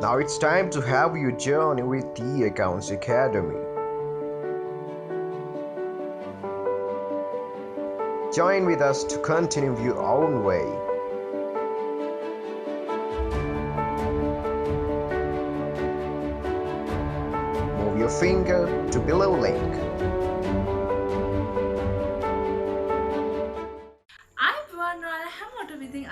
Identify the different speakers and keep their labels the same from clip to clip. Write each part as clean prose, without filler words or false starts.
Speaker 1: Now it's time to have your journey with the Accounts Academy. Join with us to continue your own way. Move your finger to below link.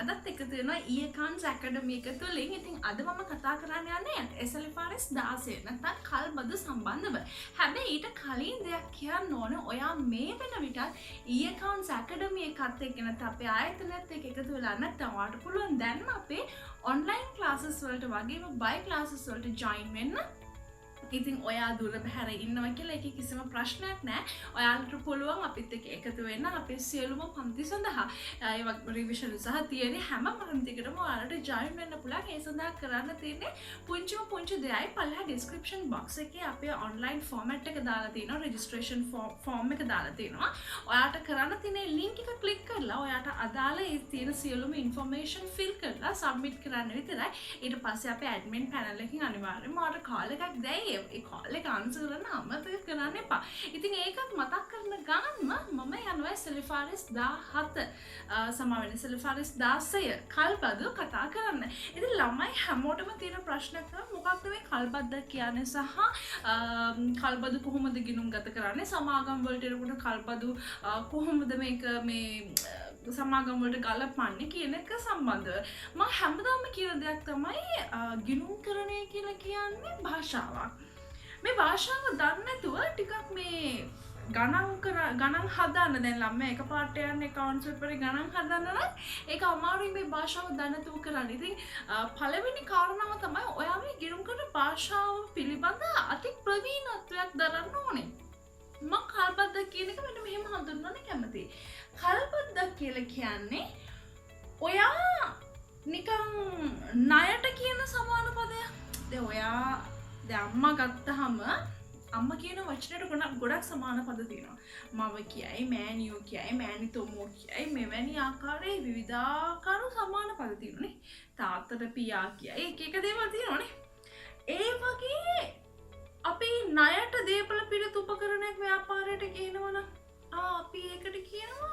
Speaker 2: අදත් එකතු වෙනවා e-accounts academy එක තුලින්. ඉතින් අද මම කතා කරන්න යන්නේ SLFRS 16 නැත්නම් කල්බදු සම්බන්ධව. හැබැයි ඊට කලින් දෙයක් කියන්න ඕන. ඔයා මේ වෙන විටත් e-accounts academy එකත් එක්ක නැත්නම් අපේ ආයතනයත් එක්ක එකතු වෙලා නැත්නම් ඔයාලට පුළුවන් දැන්ම අපේ online classes වලට වගේම buy classes වලට join වෙන්න. ඉතින් ඔයා දුර බැහැර ඉන්නවා කියලා ඒකේ කිසිම ප්‍රශ්නයක් නැහැ. ඔයාලට පුළුවන් අපිත් එක්ක එකතු වෙන්න අපේ සියලුම පන්ති සඳහා ඒ වගේ රිවිෂන් සහ තියරි හැම පන්තිකටම ඔයාලට ජොයින් වෙන්න පුළුවන්. ඒ සඳහා කරන්න තියෙන්නේ පුංචි දෙයයි පල්ලා ඩිස්ක්‍රිප්ෂන් බොක්ස් එකේ අපේ ඔන්ලයින් ෆෝමැට් එක දාලා තියෙනවා. රෙජිස්ට්‍රේෂන් ෆෝම් එක දාලා තියෙනවා. ඔයාලට කරන්න තියෙන ලින්ක් එක ක්ලික් කරලා ඔයාට අදාළ ඒ තියෙන සියලුම ඉන්ෆර්මේෂන් ෆිල් කරලා සබ්මිට් කරන්න විතරයි. ඊට පස්සේ අපේ ඇඩ්මින් පැනල් එකකින් අනිවාර්යයෙන්ම ඔයාලට කාල් එකක් දෙයි. ඒ කාල් එක ආන්සර් කරන්න අමතක කරන්න එපා. ඉතින් ඒකත් මතක් කරන ගමන්ම මම යනවා SLFRS 17 සමාවෙන්න SLFRS 16 කල්බදු කතා කරන්න. ඉතින් ළමයි හැමෝටම තියෙන ප්‍රශ්නයක් තමයි මොකක්ද මේ කල්බද්ද කියන්නේ සහ කල්බදු කොහොමද ගිණුම් ගත කරන්නේ? සමාගම් වලට එනකොට කල්බදු කොහොමද මේක මේ සමාගම් වලට ගලපන්නේ කියන එක සම්බන්ධව මම හැමදාම කියන දෙයක් තමයි ගිණුම්කරණය කියලා කියන්නේ භාෂාවක්. මේ භාෂාව දන්නේ නැතුව ටිකක් මේ ගණන් හදන්න දැන් ළමයා එකපාරට යන්නේ accounts වලට ගණන් හදන්න නම් ඒක අමාරුයි මේ භාෂාව දන්නේ නැතුව කරන්න. ඉතින් පළවෙනි කාරණාව තමයි ඔයා මේ ගිණුම් කරන භාෂාව පිළිබඳ අති ප්‍රවීණත්වයක් දරන්න ඕනේ. මම කල්පද්දක් කියන එක මෙන්න මෙහෙම හඳුන්වන්න කැමතියි. කල්පද්දක් කියලා කියන්නේ ඔයා නිකන් ණයට කියන සමාන පදයක්. දැන් ඔයා අම්මා ගත්තහම අම්මා කියන වචනයට ගොඩක් සමාන පද තියෙනවා. මව කියයි, මෑණියෝ කියයි, මෑණිතොමෝ කියයි, මෙවැනි ආකාරයේ විවිධාකාර සමාන පද තියෙනවානේ. තාත්තට පියා කියයි, එක දේවල් තියෙනවානේ. ඒ වගේ අපි ණයට දේපල පිළිතු උපකරණයක් ව්‍යාපාරයට ගේනවනම් අපි ඒකට කියනවා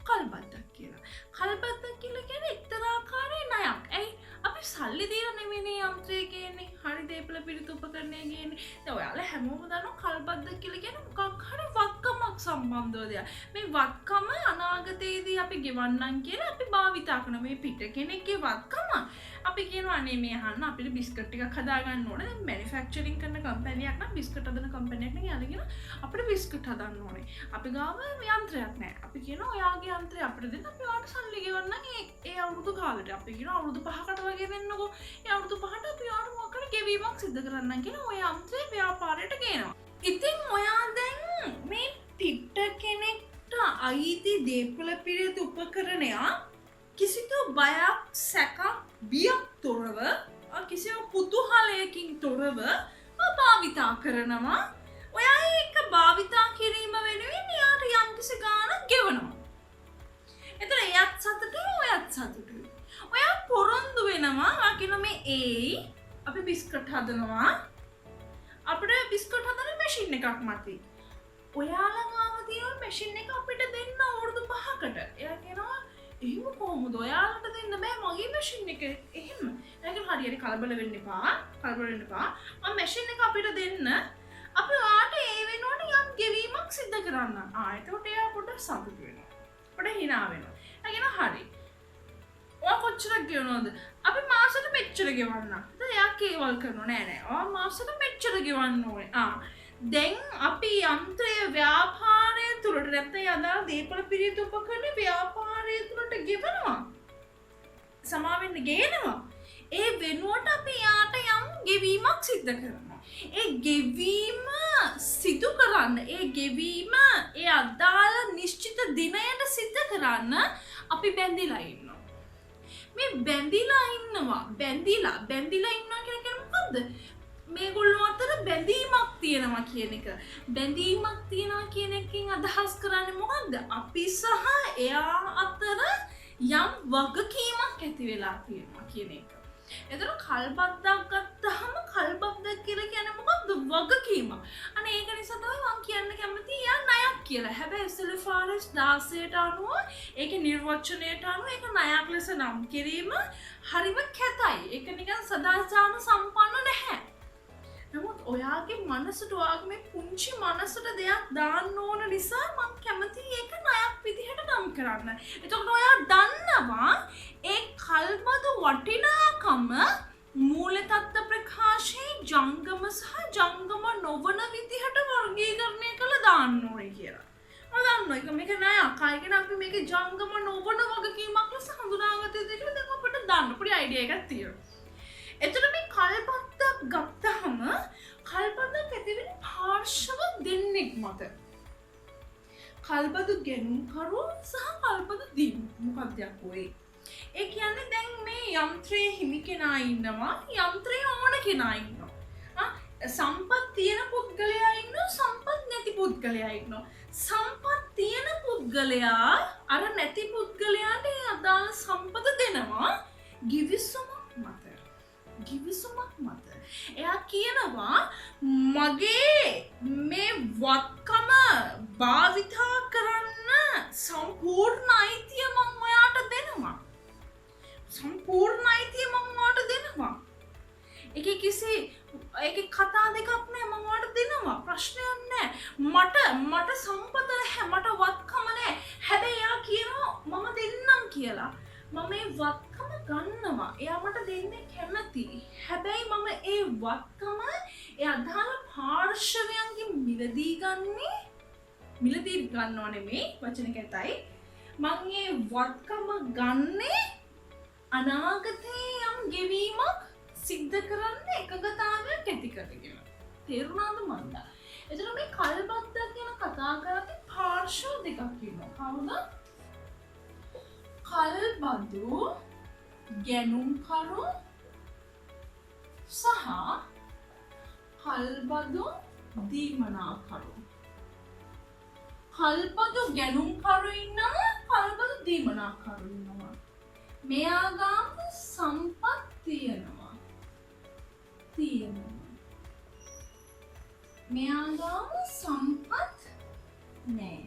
Speaker 2: කල්බද්දක් කියලා. කල්බද්දක් කියලා කියන්නේ එක්තරා ආකාරයේ ණයක්. ඇයි අපි සල්ලි දීලා නෙමෙයි යන්ත්‍රය ගේන්නේ. හරි දේපල පිළිතු උපකරණය ගේන්නේ. දැන් ඔයාලා හැමෝම දන්නවා කල්බද්දක් කියලා කියන්නේ මොකක් හරි වත්කමක් සම්බන්ධව දෙයක්. මේ වත්කම අනාගතයේදී අපි ගෙවන්නම් කියලා අපි භාවිතා කරන මේ පිට කෙනෙක්ගේ වත්කම අපි කියනවා අනේ මේ අහන්න අපිට බිස්කට් ටිකක් හදා ගන්න ඕනේ. දැන් මැනුෆැක්චරින් කරන කම්පැනියක් නම් බිස්කට් හදන කම්පැනියක් නම් යාලගෙන අපිට බිස්කට් හදන්න ඕනේ. අපි ගාව යන්ත්‍රයක් නැහැ. අපි කියනවා ඔයාගේ යන්ත්‍රය අපිට දෙන්න අපි ඔයාලට සල්ලි ගෙවන්නම් ඒ අවුරුදු කාලෙට. අපි කියනවා අවුරුදු 5කට වගේ දෙන්නකෝ. ඒ අවුරුදු 5ට අපි ඔයාලට මොකක්ද ගෙවීමක් සිදු කරන්නම් කියලා ඔය යන්ත්‍රය ව්‍යාපාරයට ගේනවා. ඉතින් ඔයා දැන් මේ පිට කෙනෙක්ට අයිති දේපල පිළිතු උපකරණයක් කිසිදු බයක් සැකක් බියක් තොරව කිසිම කුතුහලයකින් තොරව භාවිතා කරනවා. ඔයා ඒක භාවිතා කිරීම වෙනුවෙන් එයාට යම්කිසි ගාණක් ගෙවනවා. එතන එයත් සතුටුයි ඔයත් සතුටුයි. ඔයා පොරොන්දු වෙනවා කියන මේ අපි බිස්කට් හදනවා. අපිට බිස්කට් හදන මැෂින් එකක් මතයි. ඔයාලා ගාව තියෙන මැෂින් එක අපිට දෙන්න අවුරුදු 5කට. එයා කියනවා එහෙම කොහොමද ඔයාලට දෙන්න බෑ මගේ මැෂින් එක. එහෙම. ඒක හරියට කලබල වෙන්න එපා. මම මැෂින් එක අපිට දෙන්න. අපි ඔයාට ඒ වෙනුවට යම් ගෙවීමක් සිදු කරන්න. එතකොට එයා පොඩ්ඩක් සතුටු වෙනවා. පොඩ්ඩක් hina වෙනවා. එයා හරි. ඔයා කොච්චරක් ගෙවනවද? අපි මාසෙට මෙච්චර ගෙවන්න. ඉතින් එයා කේවල් කරනවා නෑ. ඔයා මාසෙට මෙච්චර ගෙවන්න ඕනේ. දැන් අපි යන්ත්‍රය ව්‍යාපාරය තුළට නැත්නම් අදාළ දේපල පිළිතු උපකරණ ව්‍යාපාරය තුළට ගෙවනවා. සමාවෙන්න ගේනවා. ඒ වෙනුවට අපි යාට යම් ගෙවීමක් සිදු කරනවා. ඒ ගෙවීම සිදු කරන්න, ඒ ගෙවීම ඒ අදාළ නිශ්චිත දිනයට සිදු කරන්න අපි බැඳිලා ඉන්නවා. මේ බැඳිලා ඉන්නවා කියලා කියන්නේ මොකද්ද? මේගොල්ලෝ අතර බැඳීමක් තියෙනවා කියන එක. බැඳීමක් තියෙනවා කියන එකෙන් අදහස් කරන්නේ මොකද්ද? අපි සහ එයා අතර යම් වගකීමක් ඇති වෙලා තියෙනවා කියන එක. එතකොට කල්බද්දක් ගත්තාම කල්බද්දක් කියලා කියන්නේ මොකක්ද? වගකීම. අනේ ඒක නිසා තමයි මම කියන්න කැමති යා ණයක් කියලා. හැබැයි SLFRS 16ට අනුව ඒකේ නිර්වචනයට අනුව ඒක ණයක් ලෙස නම් කිරීම හරිම කැතයි. ඒක නිකන් සදාචාර සම්පන්න නැහැ. නමුත් ඔයාගේ මනසට ඔයාගේ මේ පුංචි මනසට දෙයක් දාන්න ඕන නිසා මම කැමතියි ඒක ණයක් විදිහට නම් කරන්න. එතකොට ඔයා දන්නවා ඒ කල්බදු වටිනාකම මූල තත්ත්ව ප්‍රකාශයේ ජංගම සහ ජංගම නොවන විදිහට වර්ගීකරණය කළ දාන්න ඕනේ කියලා. මම දන්නවා ඒක මේක ණයක්. ආයෙත් අපි මේක ජංගම නොවන වගකීමක් ලෙස හඳුනාගත යුතුයි කියලා දැන් අපිට දාන්න පොඩි අයිඩියා එකක් තියෙනවා. එතකොට මේ කල්බද්දක් ගත්තාම කල්බද්දක් ඇතිවෙන පාර්ශව දෙන්නෙක් මත කල්බදු ගෙනුම්කරු සහ කල්බදු දීම මොකක්ද යකෝ ඒ කියන්නේ දැන් මේ යන්ත්‍රයේ හිමි කෙනා ඉන්නවා යන්ත්‍රයේ ඕන කෙනා ඉන්නවා සම්පත් තියෙන පුද්ගලයා ඉන්නවා සම්පත් නැති පුද්ගලයා ඉන්නවා සම්පත් තියෙන පුද්ගලයා අර නැති පුද්ගලයාට අදාළ සම්පත දෙනවා ගිවිසුමක් මත එයා කියනවා මගේ මේ වත්කම භාවිතා කරන්න සම්පූර්ණ අයිතිය මම ඔයාට දෙනවා ඒකේ කතා දෙකක් නෑ මම ඔයාට දෙනවා ප්‍රශ්නයක් නෑ මට සම්පත නැහැ මට වත්කම නෑ හැබැයි එයා කියනවා මම දෙන්නම් කියලා මම මේ වත්කම ගන්නවා එයා මට දෙන්නේ කැමති හැබැයි මම ඒ වත්කම ඒ අදාළ පාර්ශවයන්ගෙන් මිලදී ගන්නව නෙමෙයි වචන කැතයි මම මේ වත්කම ගන්නේ අනාගතේ යම් ගෙවීමක් සිද්ධ කරන්න එකගතාවයක් ඇති කරගෙන තේරුණාද මන්දා එතන මේ කල්බද්දක් ගැන කතා කරද්දී පාර්ශව දෙකක් ඉන්නවා කවුද කල්බදු ගැනුම්කරු සහ කල්බදු දීමනාකරු කල්බදු ගැනුම්කරු ඉන්නවා කල්බදු දීමනාකරු ඉන්නවා මෙයා ගාම සම්පත් තියෙනවා මෙයා ගාම සම්පත් නෑ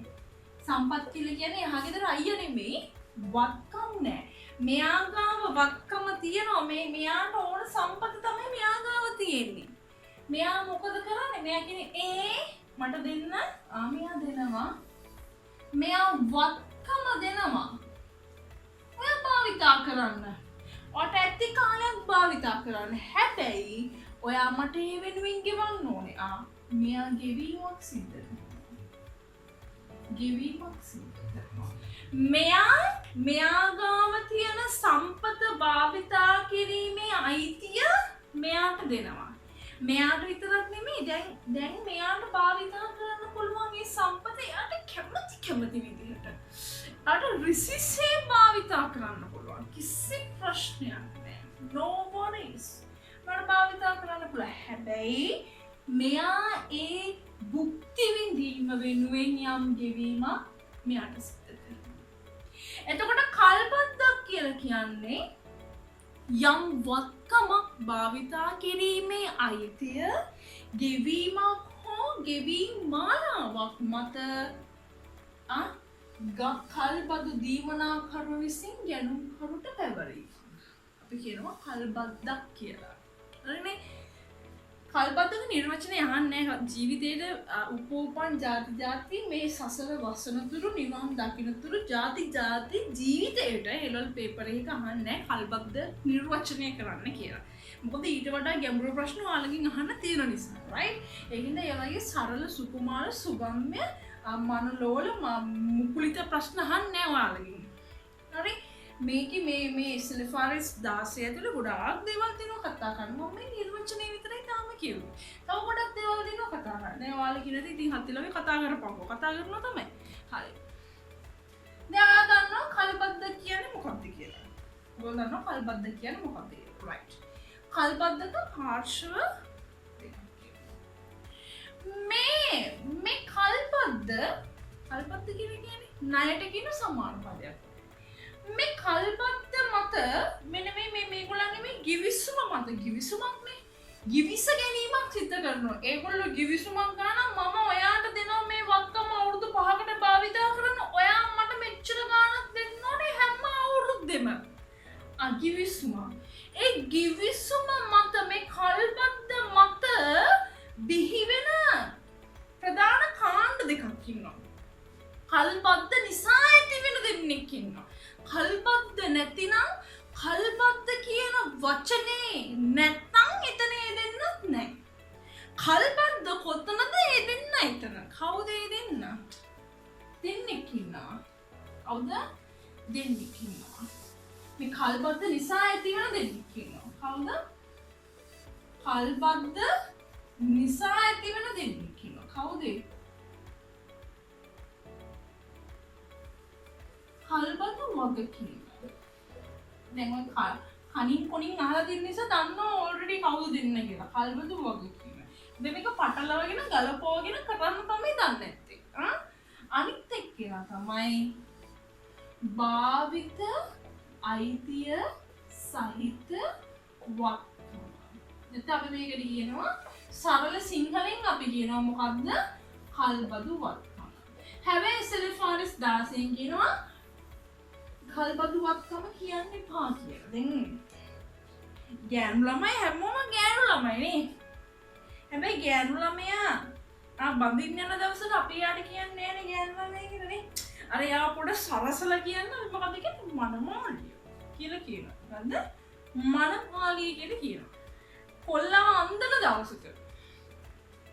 Speaker 2: සම්පත් කියලා කියන්නේ එහා ගෙදර අයියා නෙමෙයි වත්කම් නෑ මෙයා ගාව වත්කම තියෙනවා මෙයාට ඕන සම්පත තමයි මෙයා ගාව තියෙන්නේ මෙයා මොකද කරන්නේ මෙයා කියන්නේ මට දෙන්න මෙයා දෙනවා මෙයා වත්කම දෙනවා ඔයා භාවිතා කරන්න ඔයාට ඇති කාලයක් භාවිතා කරන්න හැබැයි ඔයා මට ඒ වෙනුවෙන් ගෙවන්න ඕනේ මෙයා ගෙවීමක් සිද්ධ කරනවා මෙයා ගාව තියෙන සම්පත භාවිතා කිරීමේ අයිතිය මෙයාට දෙනවා මෙයාට විතරක් නෙමෙයි දැන් මෙයාට භාවිතා කරන්න පුළුවන් මේ සම්පත එයාට කැමති විදිහට අර රිසිසේ භාවිතා කරන්න පුළුවන් කිසි ප්‍රශ්නයක් නැහැ no worries මට භාවිතා කරන්න පුළුවන් හැබැයි මෙයා ඒ භුක්ති විඳීම වෙනුවෙන් යම් ගෙවීමක් මෙයාට සිද්ධ කරනවා එතකොට කල්බද්දක් කියලා කියන්නේ යම් වත්කමක් භාවිතා කිරීමේ අයිතිය ගෙවීමක් හෝ ගෙවීම් මාලාවක් මත කල්බදු දීමනාකරු විසින් ගැනුම්කරුට පැවරීම අපි කියනවා කල්බද්දක් කියලා හරිනේ කල්බද්දක නිර්වචනය අහන්නේ ජීවිතයේ උපෝපන් ಜಾති මේ සසර වසනතුරු නිවන් දකින්නතුරු ಜಾති ජීවිතයට හෙළවල් පේපර් එකක අහන්නේ කල්බද්ද නිර්වචනය කරන්න කියලා. මොකද ඊට වඩා ගැඹුරු ප්‍රශ්න ඔයාලගෙන් අහන්න තියෙන නිසා right ඒකින්ද ඒ වගේ සරල සුකුමාර සුගම්‍ය මනෝලෝල මුකුලිත ප්‍රශ්න අහන්නේ ඔයාලගෙන්. හරි මේකේ මේ SLFRS 16 ඇතුළේ ගොඩාක් දේවල් තියෙනවා කතා කරන්න. මම මේ නිර්වචනය විතරයි තාම කිව්වේ. තව ගොඩක් දේවල් තියෙනවා කතා කරන්න. දැන් ඔයාලා කියනදී ඉතින් හත්තිලෝගේ කතා කරපන්කෝ. කතා කරනවා තමයි. හරි. දැන් ඔයා දන්නවා කල්බද්ද කියන්නේ මොකක්ද කියලා. ඔයාලා දන්නවා කල්බද්ද කියන්නේ මොකක්ද කියලා. right. කල්බද්දක පාර්ශව දෙකක් මේ කල්බද්ද කියන්නේ ණයට කියන සමාන පදයක්. මේ කල්බද්ද මත මෙන්න මේගොල්ලන්ගේ මේ ගිවිසුම මත ගිවිසුමක්නේ ගිවිස ගැනීමක් සිද්ධ කරනවා. ඒගොල්ලෝ ගිවිසුමක් ගන්න මම ඔයාට දෙනවා මේ වත්කම අවුරුදු 5කට භාවිතා කරන්න. ඔයා මට මෙච්චර ගාණක් දෙන්න ඕනේ හැම අවුරුද්දෙම. අගිවිසුම. ඒ ගිවිසුම මත මේ කල්බද්ද මත බිහි වෙන ප්‍රධාන කාණ්ඩ දෙකක් ඉන්නවා. කල්බද්ද නිසා ඇති වෙන දෙන්නෙක් ඉන්නවා. කල්බද්ද නැතිනම් කල්බද්ද කියන වචනේ නැත්තම් එතන දෙන්නත් නැහැ. කල්බද්ද කොතනද දෙන්න එතන? කවුද දෙන්න? දෙන්නෙක් ඉන්නවා. කවුද? දෙන්නෙක් ඉන්නවා. මේ කල්බද්ද නිසා ඇති වෙන දෙන්නෙක් ඉන්නවා. කවුද? කල්බද්ද නිසා ඇති වෙන දෙන්නෙක් ඉන්නවා. කවුද? කල්බද්ද වගකීම. දැන් ඔය කනින් කොනින් අහලා තියෙන නිසා දන්නවා ඔල්රෙඩි කවුද දෙන්න කියලා. කල්බද්ද වගකීම. දැන් මේක පටලවගෙන ගලපවගෙන කරන්න තමයි දන්නේ නැත්තේ. අනිත් එක්කලා තමයි භාවිත අයිතිය සහිත වත්කම. නැත්නම් අපි මේකට කියනවා සරල සිංහලෙන් අපි කියනවා මොකද්ද? කල්බදු වත්කම. හැබැයි සෙලිෆානස් 16 කියනවා කල්බදු වත්කම කියන්න එපා කියලා. දැන් ගෑනු ළමයි හැමෝම ගෑනු ළමයි නේ. හැබැයි ගෑනු ළමයා බඳින්න යන දවසට අපි යාට කියන්නේ නෑනේ ගෑනු ළමයි කියලා නේ. අර යා පොඩ සරසලා කියන්න මොකද කියන්නේ මනමාලිය කියලා කියනවා. හරිද? මනමාලිය කියලා කියනවා. කොල්ලව අන්දන දවසක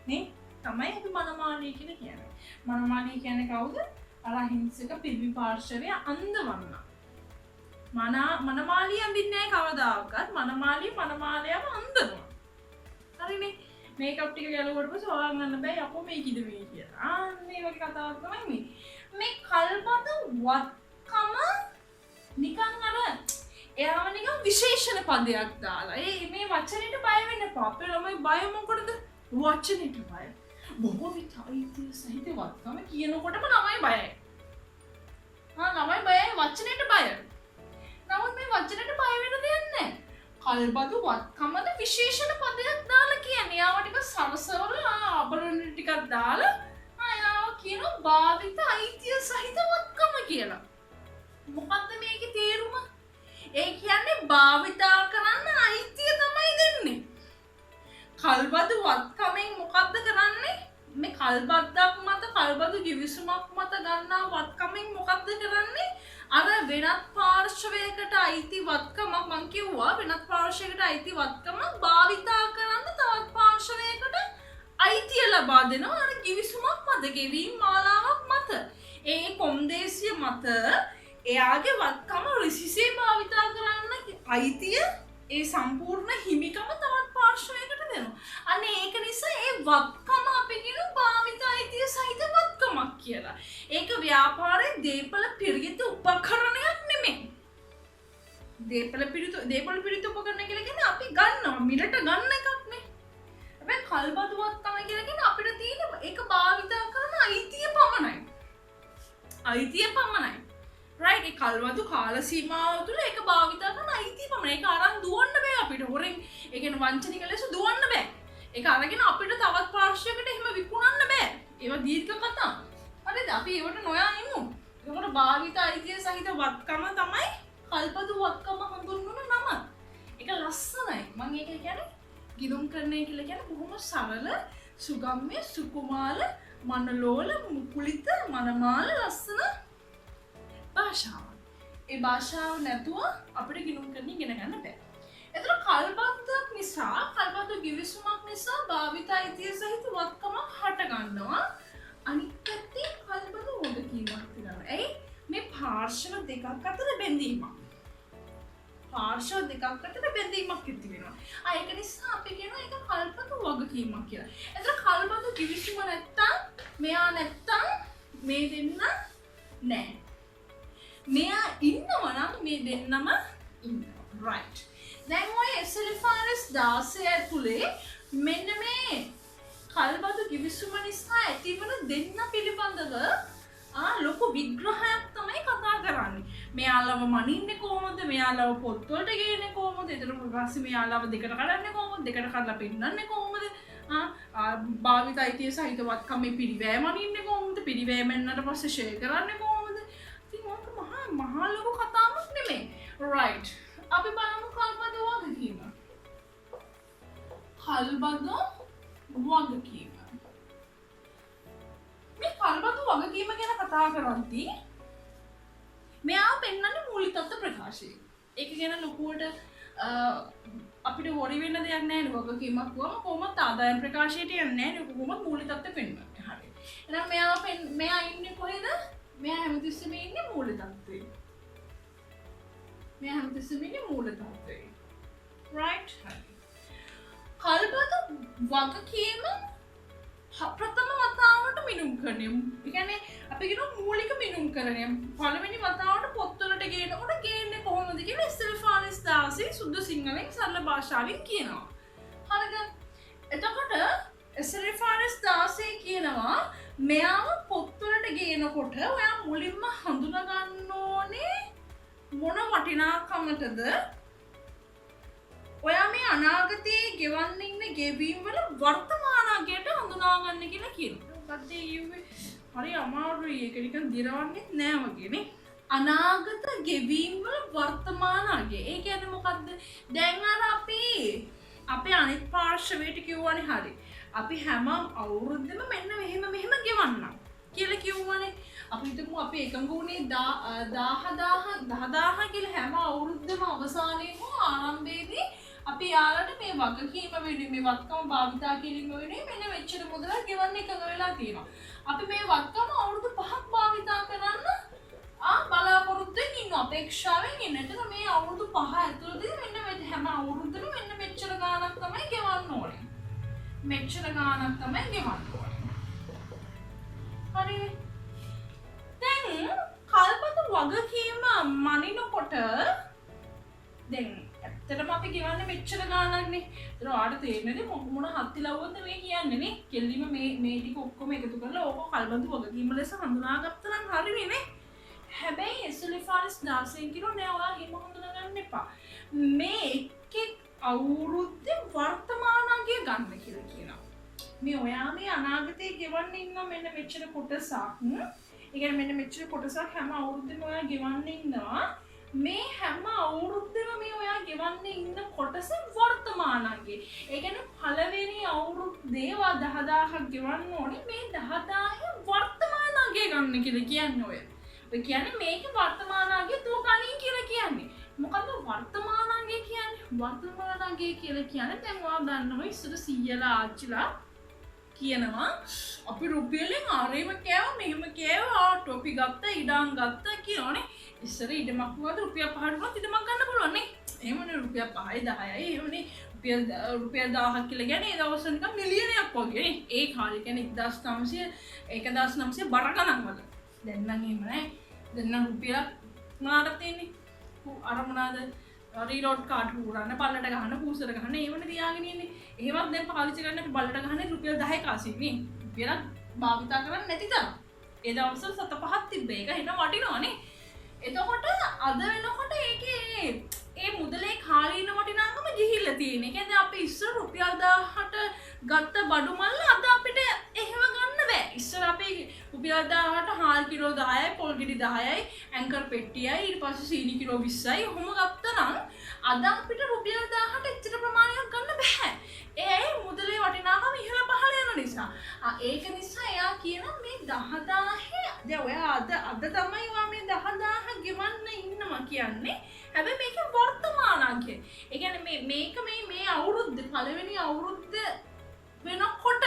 Speaker 2: නේ තමයි අපි මනමාලිය කියලා කියන්නේ. මනමාලිය කියන්නේ කවුද? අර අහිංසක පිරිමි පාර්ශවය අන්දවන්න. මනමාලිය අඳින්නේ නැහැ කවදාකවත්. මනමාලියව අන්දනවා. හරිනේ. මේකප් ටික ගැලුවට පස්සේ හොයන් ගන්න බෑ යකෝ මේකිද මේ කියලා. මේ වගේ කතාවක් තමයි මේ. මේ කල්බද වත්කම නිකන් අර එයාව නිකන් විශේෂණ පදයක් දාලා. මේ වචනෙට බය වෙන්න එපා. අපේ ළමයි බය මොකටද? වචනෙට බය. බොහෝ විට අයිතිය සහිත වත්කම කියනකොටම ළමයි බයයි. ළමයි බයයි වචනෙට බයයි. නමුත් මේ වචනෙට බය වෙන්න දෙයක් නැහැ. කල්බදු වත්කමද විශේෂණ පදයක් දාලා කියන්නේ. යාව ටික සරසවල ආභරණ ටිකක් දාලා යාව කියනවා භාවිත අයිතිය සහිත වත්කම කියලා. මොකද්ද මේකේ තේරුම? ඒ කියන්නේ භාවිතා කරන්න අයිතිය තමයි දෙන්නේ. කල්බදු වත්කමෙන් මොකද්ද කරන්නේ? මේ කල්බද්දක් මත කල්බදු ගිවිසුමක් මත ගන්නා වත්කමෙන් මොකද්ද කරන්නේ? අර වෙනත් පාර්ශවයකට අයිති වත්කමක් මං කිව්වා වෙනත් පාර්ශවයකට අයිති වත්කමක් භාවිතා කරන්න තවත් පාර්ශවයකට අයිතිය ලබා දෙනවා අර ගිවිසුමක් මත ගෙවීම් මාලාවක් මත. ඒ කොන්දේසිය මත එයාගේ වත්කම රිසිසේ භාවිතා කරන්න අයිතිය ඒ සම්පූර්ණ හිමිකම තවත් පාර්ශවයකට දෙනවා. අන්න ඒක නිසා ඒ වත්කම අපි කියනවා භාවිත අයිතිය සහිත වත්කමක් කියලා. ඒක ව්‍යාපාරයේ දීපල පිරිත උපකරණයක් නෙමෙයි. දීපල පිරිත උපකරණ කියලා කියන්නේ අපි ගන්නවා මිලට ගන්න එකක් නේ. හැබැයි කල්බදු වත්කම කියලා කියන්නේ අපිට තියෙන ඒක භාවිතා කරන අයිතිය පමණයි. අයිතිය පමණයි. රයිට්. ඒ කල්බදු කාල සීමාව තුළ ඒක භාවිතා කරන අයිතිය පමණයි. ඒක අරන් දුවන්න බෑ අපිට. හොරෙන් ඒ කියන්නේ වංචනික ලෙස දුවන්න බෑ. ඒක අරගෙන අපිට තවත් පාර්ශ්වයකට එහෙම විකුණන්න බෑ. ඒවා දීර්ඝ කතා. හරිද? අපි ඒවට නොයා ඉමු. ඒකට භාවිත අයිතිය සහිත වත්කම තමයි කල්බදු වත්කම හඳුන්වන නම. ඒක ලස්සනයි. මම ඒක කියන්නේ ගිලුම් කරන්නේ කියලා කියන්නේ බොහොම සරල, සුගම්‍ය, සුකුමාල, මනලෝල, මුකුලිත, මනමාල ලස්සන භාෂාවක්. ඒ භාෂාව නැතුව අපිට ගිලුම් කරන්න ඉගෙන ගන්න බෑ. එතකොට කල්බද්දක් නිසා, කල්බදු ගිවිසුමක් නිසා භාවිත අයිතිය සහිත වත්කමක් හට ගන්නවා. අනිත් පැත්තේ කල්බදු වගකීමක් තියෙනවා. ඒ මේ පාර්ශ්ව දෙකක් අතර බැඳීමක්. පාර්ශ්ව දෙකක් අතර බැඳීමක් ඇති වෙනවා. ඒක නිසා අපි කියනවා ඒක කල්බදු වගකීමක් කියලා. එතකොට කල්බදු ගිවිසුම නැත්තම් මෙයා නැත්තම් මේ දෙන්න නැහැ. මෙයා ඉන්නවා නම් මේ දෙන්නම ඉන්නවා. right. දැන් ඔය SLFRS 16 ඇතුලේ මෙන්න මේ කල්බදු ගිවිසුම නිසා ඇතිවන දෙන්න පිළිබඳව ලොකු විග්‍රහයක් තමයි කතා කරන්නේ. මෙයාලව මනින්නේ කොහොමද? මෙයාලව පොත්වලට ගේන්නේ කොහොමද? ඊට පස්සේ මෙයාලව දෙකට කඩන්නේ කොහොමද? දෙකට කඩලා පෙන්නන්නේ කොහොමද? භාවිත අයිතිය සහිතවත්කම පිරිවෑම අනින්නේ කොහොමද? පිරිවෑමෙන්නට පස්සේ ෂෙයා කරන්නේ කොහොමද? ඉතින් ඕක මහා ලොකු කතාවක් නෙමෙයි. රයිට්. අපි බලමු කල්පද වගකීම. කල්බද වගකීම. මේ කල්බද වගකීම ගැන කතා කරද්දී මෙයා පෙන්වන්නේ මූලික තත්ත්ව ප්‍රකාශය. ඒක ගැන ලොකුවට අපිට වොරි වෙන්න දෙයක් නැහැ නේ. වගකීමක් වුවම කොහොමද ආදායම් ප්‍රකාශයට යන්නේ නැහැ නේ. කොහොමද මූලික තත්ත්ව පෙන්වන්නේ. හරි. එහෙනම් මෙයා ඉන්නේ කොහෙද? මෙයා හැමතිස්සෙම ඉන්නේ මූලික තත්ත්වේ. මෙයා හැමතිස්සෙම ඉන්නේ මූලික තත්ත්වේ. රයිට්. කල්පද වගකීම ප්‍රථම වතාවට මිනුම් කරණය. ඒ කියන්නේ අපි කියන මූලික මිනුම් කරණය. පළවෙනි වතාවට පොත්වලට ගේනකොට ගේන්නේ කොහොමද කියලා ස්ටෙෆානස් දාසි සුදු සිංහලෙන් සරල භාෂාවෙන් කියනවා. හරිද? එතකොට ස්ටෙෆානස් දාසි කියනවා මෙයාව පොත්වලට ගේනකොට ඔයා මුලින්ම හඳුනා ගන්න ඕනේ මොන වටිනාකමටද ඔයා මේ අනාගතයේ ගෙවන්න ඉන්න ගෙවීම් වල වර්තමානගයට හඳුනා ගන්න කියලා කියනවා. මොකක්ද කියුවේ? හරි අමාරුයි. ඒක නිකන් දිරවන්නේ නෑ වගේනේ. අනාගත ගෙවීම් වල වර්තමානගය. ඒ කියන්නේ මොකද්ද? දැන් අර අපි අනිත් පාර්ශවයට කිව්වනේ හරි. අපි හැම අවුරුද්දෙම මෙන්න මෙහෙම ගෙවන්නම් කියලා කිව්වනේ. අපි හිතමු අපි එකඟ වුණේ 10000 කියලා හැම අවුරුද්දම අවසානයේ හෝ ආරම්භයේදී අපි යාලට මේ වගකීම වෙනුවෙන් මේ වත්කම භාවිතා කිරීම වෙනුවෙන් මෙන්න මෙච්චර මුදලක් ගෙවන්න එකඟ වෙලා තියෙනවා. අපි මේ වත්කම අවුරුදු 5ක් භාවිතා කරන්න බලාපොරොත්තුෙන් ඉන්න අපේක්ෂාවෙන් ඉන්න. එතන මේ අවුරුදු 5 ඇතුළතදී මෙන්න හැම අවුරුද්දෙම මෙන්න මෙච්චර ගාණක් තමයි ගෙවන්න ඕනේ. මෙච්චර ගාණක් තමයි ගෙවන්න ඕනේ. හරි. දැන් කල්පද වගකීම මනිනකොට දැන් ඇත්තටම අපි ගෙවන්නේ මෙච්චර ගාණක්නේ. ඒතර ඔයාලට තේරෙන්නේ මොන හත්තිලව්වද මේ කියන්නේ නේ? කෙල්ලිම මේ ටික ඔක්කොම එකතු කරලා ඕක කල්බද වගකීම ලෙස හඳුනාගත්තා නම් හරිනේ නේ. හැබැයි ස්ටෙෆානස් දාසෙන් කියනවා නෑ ඔයා හිම හඳුනා ගන්න එපා. මේ එක් අවුරුද්දේ වර්තමානගය ගන්න කියලා කියනවා. මේ ඔයා මේ අනාගතේ ගෙවන්න ඉන්න මෙන්න මෙච්චර කොටසක්. ඒ කියන්නේ මෙන්න මෙච්චර කොටසක් හැම අවුරුද්දෙම ඔයා ගෙවන්න ඉන්නවා. මේ හැම අවුරුද්දෙම මේ ඔයා ගෙවන්න ඉන්න කොටස වර්තමානගය. ඒ කියන්නේ පළවෙනි අවුරුද්දේ ඔයා 10000ක් ගෙවන්න ඕනේ. මේ 10000 වර්තමානගය ගන්න කියලා කියන්නේ ඔය. ඔය කියන්නේ මේක වර්තමානගය තෝ ගණන් කියලා කියන්නේ. මොකද්ද වර්තමානගය කියන්නේ? වර්තමානගය කියලා කියන්නේ දැන් ඔයා දන්නවා ඉස්සර සීයලා ආච්චිලා කියනවා අපි රුපියලෙන් ආරේම කෑවා මෙහෙම කෑවා ටොපි ගත්තා ඉඩම් ගත්තා කියනෝනේ. ඉස්සර ඉඩමක් වුණාද රුපියල් 5ක් වුණත් ඉඩමක් ගන්න පුළුවන් නේ. එහෙමනේ රුපියල් 5යි 10යි එහෙමනේ රුපියල් 1000ක් කියලා කියන්නේ ඒ දවස්වල නිකන් මිලියනයක් වගේ නේ. ඒ කාලේ කියන්නේ 1900 බර ගණන් වල. දැන් නම් එහෙම නෑ. දැන් නම් රුපියල් මොනවාට තියෙන්නේ? අර මොනවාද රීලෝඩ් කාඩ් පුරන්න බල්ලට ගහන්න පූසර ගහන්න ඒවනේ තියාගෙන ඉන්නේ. එහෙමත් දැන් පාවිච්චි කරන්න අපි බල්ලට ගහන්නේ රුපියල් 10 කාසින් නේ. රුපියලක් භාවිතා කරන්නේ නැති තරම්. ඒ දවස්වල 7-5ක් තිබ්බේ. ඒක හින වටිනවනේ. එතකොට අද වෙනකොට ඒකේ ඒ මුදලේ කාලීන වටිනාකම ගිහිල්ලා තියෙන්නේ. ඒ කියන්නේ අපි ඉස්සර රුපියල් 1000ට ගත්ත බඩු මල්ල අද අපිට එහෙම ගන්න බෑ. ඉස්සර අපි රුපියල් 1000ට හාල් කිලෝ 10යි, පොල් ගෙඩි 10යි, ඇන්කර් පෙට්ටියයි, ඊට පස්සේ සීනි කිලෝ 20යි ඔහොම ගත්තා නම් අද අපිට රුපියල් 1000ට එච්චර ප්‍රමාණයක් ගන්න බෑ. ඒ මුදලේ වටිනාකම ඉහළ පහළ යන නිසා. ඒක නිසා එයා කියනවා මේ 10000 දැන් ඔයා අද තමයි ඔයා මේ 10000 ගෙවන්න ඉන්නවා කියන්නේ. හැබැයි මේක වර්තමානගය. ඒ කියන්නේ මේක මේ අවුරුද්ද පළවෙනි අවුරුද්ද වෙනකොට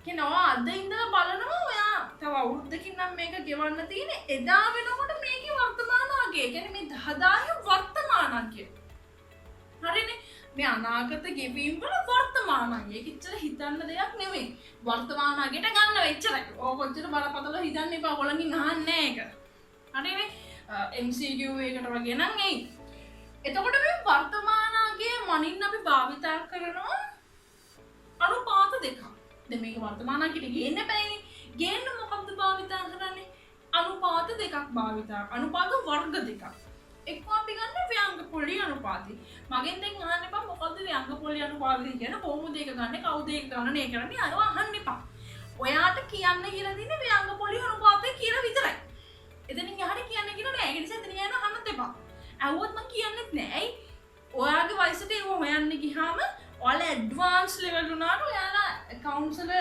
Speaker 2: කියනවා අද ඉඳලා බලනවා ඔයා තව අවුරුද්දකින් නම් මේක ගෙවන්න තියෙන්නේ. එදා වෙනකොට මේකේ වර්තමානගය. ඒ කියන්නේ මේ 10000 වර්තමානගය. හරිනේ? මේ අනාගත ගෙවීම් වල වර්තමානගය. ඒක ඉච්චර හිතන්න දෙයක් නෙවෙයි. වර්තමානගයට ගන්න එච්චරයි. ඕක ඔච්චර බරපතල හිතන්න එපා. ඔයගොල්ලන්ගෙන් අහන්නේ ඒක. හරිනේ? MCQ එකට වගේ නම් එයි. එතකොට මේ වර්තමානගය මනින්න අපි භාවිතා කරනවා අනුපාත දෙකක්. දැන් මේක වර්තමානගයට ගේන්න බෑනේ. ගේන්න මොකක්ද භාවිතා කරන්නේ? අනුපාත දෙකක් භාවිතා අනුපාත වර්ග දෙකක් එක්ක අපි ගන්න ව්‍යංග පොළි අනුපාතය මගෙන් දැන් අහන්න එපා මොකද්ද ව්‍යංග පොළි අනුපාතය කියන්නේ කොහොමද ඒක ගන්න කවුද ඒක ගණනය කරන්නේ අරව අහන්න එපා ඔයාට කියන්න කියලා දෙන්නේ ව්‍යංග පොළි අනුපාතය කියලා විතරයි එතනින් එහාට කියන්න කියලා නෑ ඒ නිසා එතනින් යන අහන්නත් එපා ඇහුවොත් මම කියන්නෙත් නෑ ඇයි ඔයාගේ වයසට ඒව හොයන්න ගියාම ඔයාලා ඇඩ්වාන්ස් ලෙවල් උනාට ඔයාලා accounts වල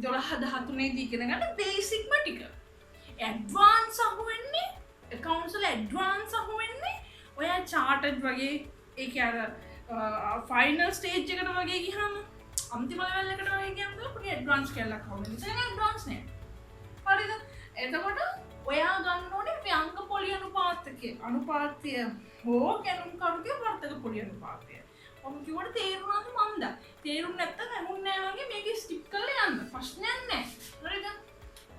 Speaker 2: 12 13 දී ඉගෙන ගන්න බේසික්ම ටික ඇඩ්වාන්ස් අහුවෙන්නේ accounts වල ඇඩ්වාන්ස් අහුවෙන්නේ ඔයා chartered වගේ ඒක අර ෆයිනල් ස්ටේජ් එකට වගේ ගියාම අන්තිම ලෙවල් එකට වගේ ගියාම පොඩි ඇඩ්වාන්ස් කැලක් අහුවෙන්නේ ඒක ඇඩ්වාන්ස් නෑ හරිද එතකොට ඔයා ගන්න ඕනේ ව්‍යංග පොළි අනුපාතය හෝ ගැනුම් කරුගේ වර්තක පොළි අනුපාතය. ඔබ කිව්වට තේරුණාද මන්ද? තේරුම් නැත්නම් ඇහුන්නේ නැහැ වගේ මේක ස්කිප් කරලා යන්න. ප්‍රශ්නයක් නැහැ. හරිද?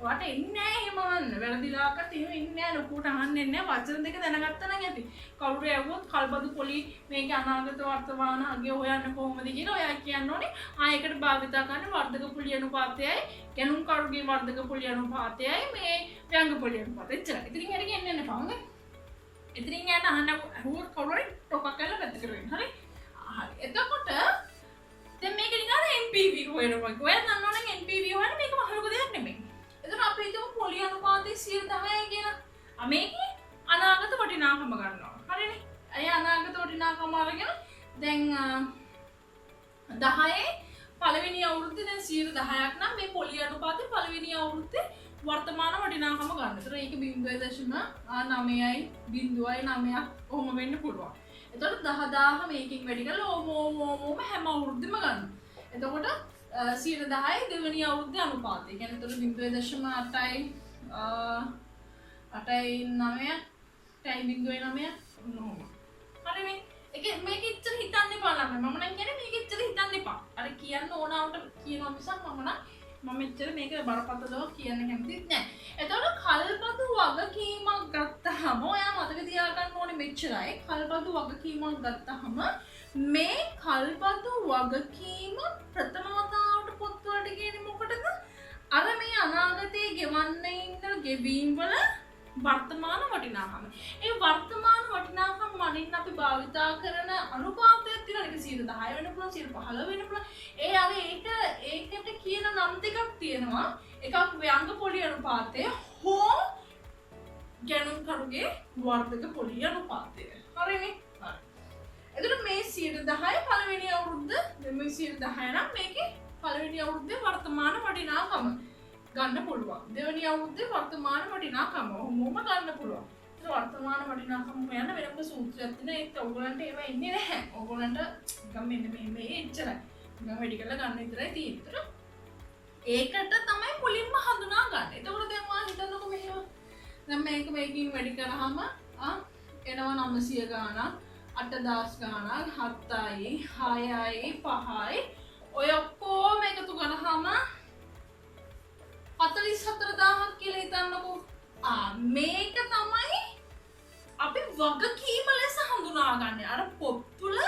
Speaker 2: ඔයාට එන්නේ නැහැ එහෙම වන්න. වැරදිලාකට එහෙම එන්නේ නැහැ ලොකුට අහන්නේ නැහැ. වචන දෙක දැනගත්තා නම් ඇති. කවුරු ඇහුවොත් කල්බදු පොළි මේක අනාගත වර්තමාන අගය හොයන්න කොහොමද කියලා ඔයා කියන්න ඕනේ. ආයකට භාවිතා කරන වර්ධක පොළි අනුපාතයයි ගැනුම් කරුගේ වර්ධක පොළි අනුපාතයයි මේ ව්‍යංග පොළි අනුපාතය. එච්චරයි. ඉතින් එරි කියන්නේ නැහැ පාංග. ඉතින් යන අහන්න හුවර් කවුරුරි ටොකක් කරලා පැත්තකට වෙන්න. හරි? හරි. එතකොට දැන් මේක නිකන් NPV හොයනවා. ඔයා දන්නවනම් NPV හොයන්න මේක මහ ලොකු දෙයක් නෙමෙයි. එතකොට අපි හිතමු පොළි අනුපාතය 10% කියලා. මේකේ අනාගත වටිනාකම ගන්නවා. හරිනේ? අය අනාගත වටිනාකම අරගෙන දැන් 10 පළවෙනි අවුරුද්දේ දැන් 10%ක් නම් මේ පොළි අනුපාතේ පළවෙනි අවුරුද්දේ වර්තමාන වටිනාකම ගන්න. ඒතර ඒක 0.9යි 0.9ක් ඔහොම වෙන්න පුළුවන්. එතකොට 10000 මේකින් වැඩි කරලා ඕම හැම අවුරුද්දෙම ගන්න. එතකොට 10% දෙවෙනි අවුරුද්දේ අනුපාතය. කියන්නේ එතකොට 0.8යි 8යි 9යි 0.9 ඔහොම. හරිනේ? ඒක මේක ඉච්චර හිතන්න එපා ළමයි. මම නම් කියන්නේ මේක ඉච්චර හිතන්න එපා. අර කියන්න ඕනවට කියනවා මිසක් මම එච්චර මේක බරපතලව කියන්න කැමතිත් නෑ. එතකොට කල්පතු වගකීමක් ගත්තාම ඔයා මතක තියාගන්න ඕනේ මෙච්චරයි. කල්පතු වගකීමක් ගත්තාම මේ කල්පතු වගකීම ප්‍රථම වතාවට පොත්වලට කියන්නේ මොකටද? අර මේ අනාගතයේ ගෙවන්න ඉන්න ගෙවීම් වල වර්තමාන වටිනාකම. ඒ වර්තමාන වටිනාකම මනින්න අපි භාවිතා කරන අනුපාතයක් තියෙනවා. ඒක 10 වෙන්න පුළුවන් 15 වෙන්න පුළුවන්. ඒ අර ඒකට කියන නම් දෙකක් තියෙනවා. එකක් ව්‍යංග පොළි අනුපාතය හෝ ගැනුම් කරුගේ වර්ධක පොළි අනුපාතය. හරිනේ? හරි. එතකොට මේ 10 පළවෙනි අවුරුද්ද මේ 10 නම් මේකේ පළවෙනි අවුරුද්දේ වර්තමාන වටිනාකම ගන්න පුළුවන්. දෙවෙනි අවුරුද්දේ වර්තමාන වටිනාකම ඔහොමම ගන්න පුළුවන්. ඒත් වර්තමාන වටිනාකම හොයන්න වෙනම සූත්‍රයක් තියෙනවා. ඒක ඔයගොල්ලන්ට ඒව ඉන්නේ නැහැ. ඔයගොල්ලන්ට නිකන් මෙන්න මේ එච්චරයි. නිකන් වැඩි කරලා ගන්න විතරයි තියෙන්නේ. ඒකට තමයි මුලින්ම හඳුනා ගන්න. එතකොට දැන් මම හිතන්නකො මෙහෙම. දැන් මේකකින් වැඩි කරාම එනවා 900 ගාණක්, 8000 ගාණක්, 7යි, 6යි, 5යි ඔය ඔක්කොම එකතු කරාම 44000ක් කියලා හිතන්නකෝ. මේක තමයි අපි වගකීම ලෙස හඳුනාගන්නේ. අර පොත් තුල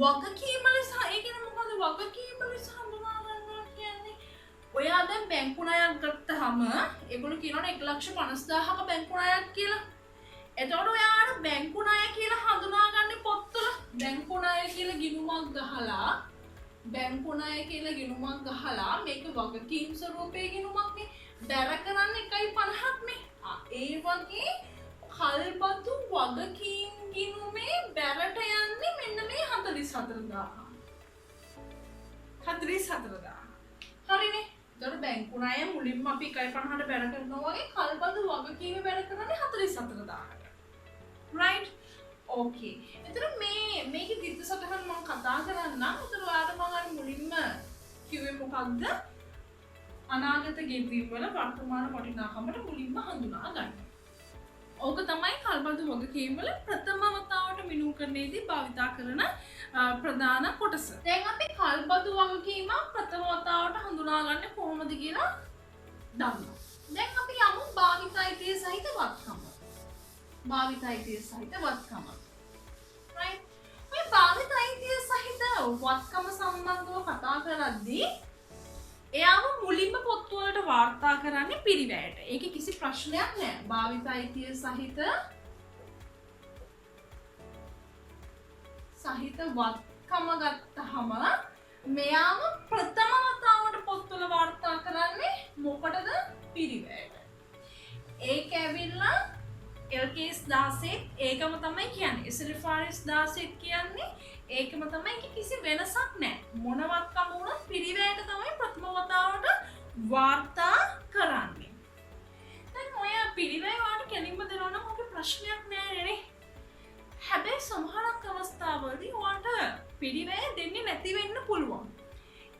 Speaker 2: වගකීම ලෙස ඒ කියන්නේ මොකද වගකීම ලෙස හඳුනා ගන්නවා කියන්නේ? ඔයා දැන් බැංකු ණයක් ගත්තාම ඒගොල්ලෝ කියනවනේ 150000ක බැංකු ණයක් කියලා. එතකොට ඔයා අර බැංකු ණය කියලා හඳුනාගන්නේ පොත් තුල. බැංකු ණය කියලා ගිණුමක් ගහලා මේක වගකීම් ස්වරූපයේ ගිණුමක් නේ. බැර කරන්නේ 1.50ක් නේ. ඒ වගේ කල්පතු වගකීම් ගිණුමේ බැරට යන්නේ මෙන්න මේ 44000. 44000. හරිනේ. ඒතකොට බැංකු ණය මුලින්ම අපි 1.50ට බැර කරනවා වගේ කල්පතු වගකීම බැර කරන්නේ 44000ට. right? ඕකේ. එතකොට මේකේ දිත්ත සටහන් මම කතා කරන්නම්. එතකොට ඔයාලට මම අර මුලින්ම කිව්වේ මොකක්ද? අනාගත ගෙවීම් වල වර්තමාන වටිනාකමට මුලින්ම හඳුනා ගන්න. ඕක තමයි කල්පතු වගකීම් වල ප්‍රථම වතාවට මිනුකරණයේදී භාවිතා කරන ප්‍රධාන කොටස. දැන් අපි කල්පතු වගකීම ප්‍රථම වතාවට හඳුනාගන්නේ කොහොමද කියලා දන්නවා. දැන් අපි යමු භාවිතයිතිය සහිත වත්කම. right? මේ භාවිතයිතිය සහිත වත්කම සම්බන්ධව කතා කරද්දී එයාව මුලින්ම පොත්තුවලට වාර්තා කරන්නේ පිරිවැයට. ඒක කිසි ප්‍රශ්නයක් නෑ. භාවිත අයිතිය සහිත වත්කම ගත්තහම මෙයාම ප්‍රථම වතාවට පොත්වල වාර්තා කරන්නේ මොකටද? පිරිවැයට. ඒක ඇවිල්ලා එල්කේස් 16 ඒකම තමයි කියන්නේ. SLFRS 16 කියන්නේ ඒකම තමයි. ඒක කිසි වෙනසක් නැහැ. මොනවත්කම වුණත් පිරිවැයට තමයි ප්‍රථම වතාවට වාර්තා කරන්නේ. දැන් ඔය පිරිවැය වාට කෙලින්ම දෙනවා නම් ඔගේ ප්‍රශ්නයක් නැහැ නේ. හැබැයි සමහරක් අවස්ථාවලදී ඔයාට පිරිවැය දෙන්නේ නැති වෙන්න පුළුවන්.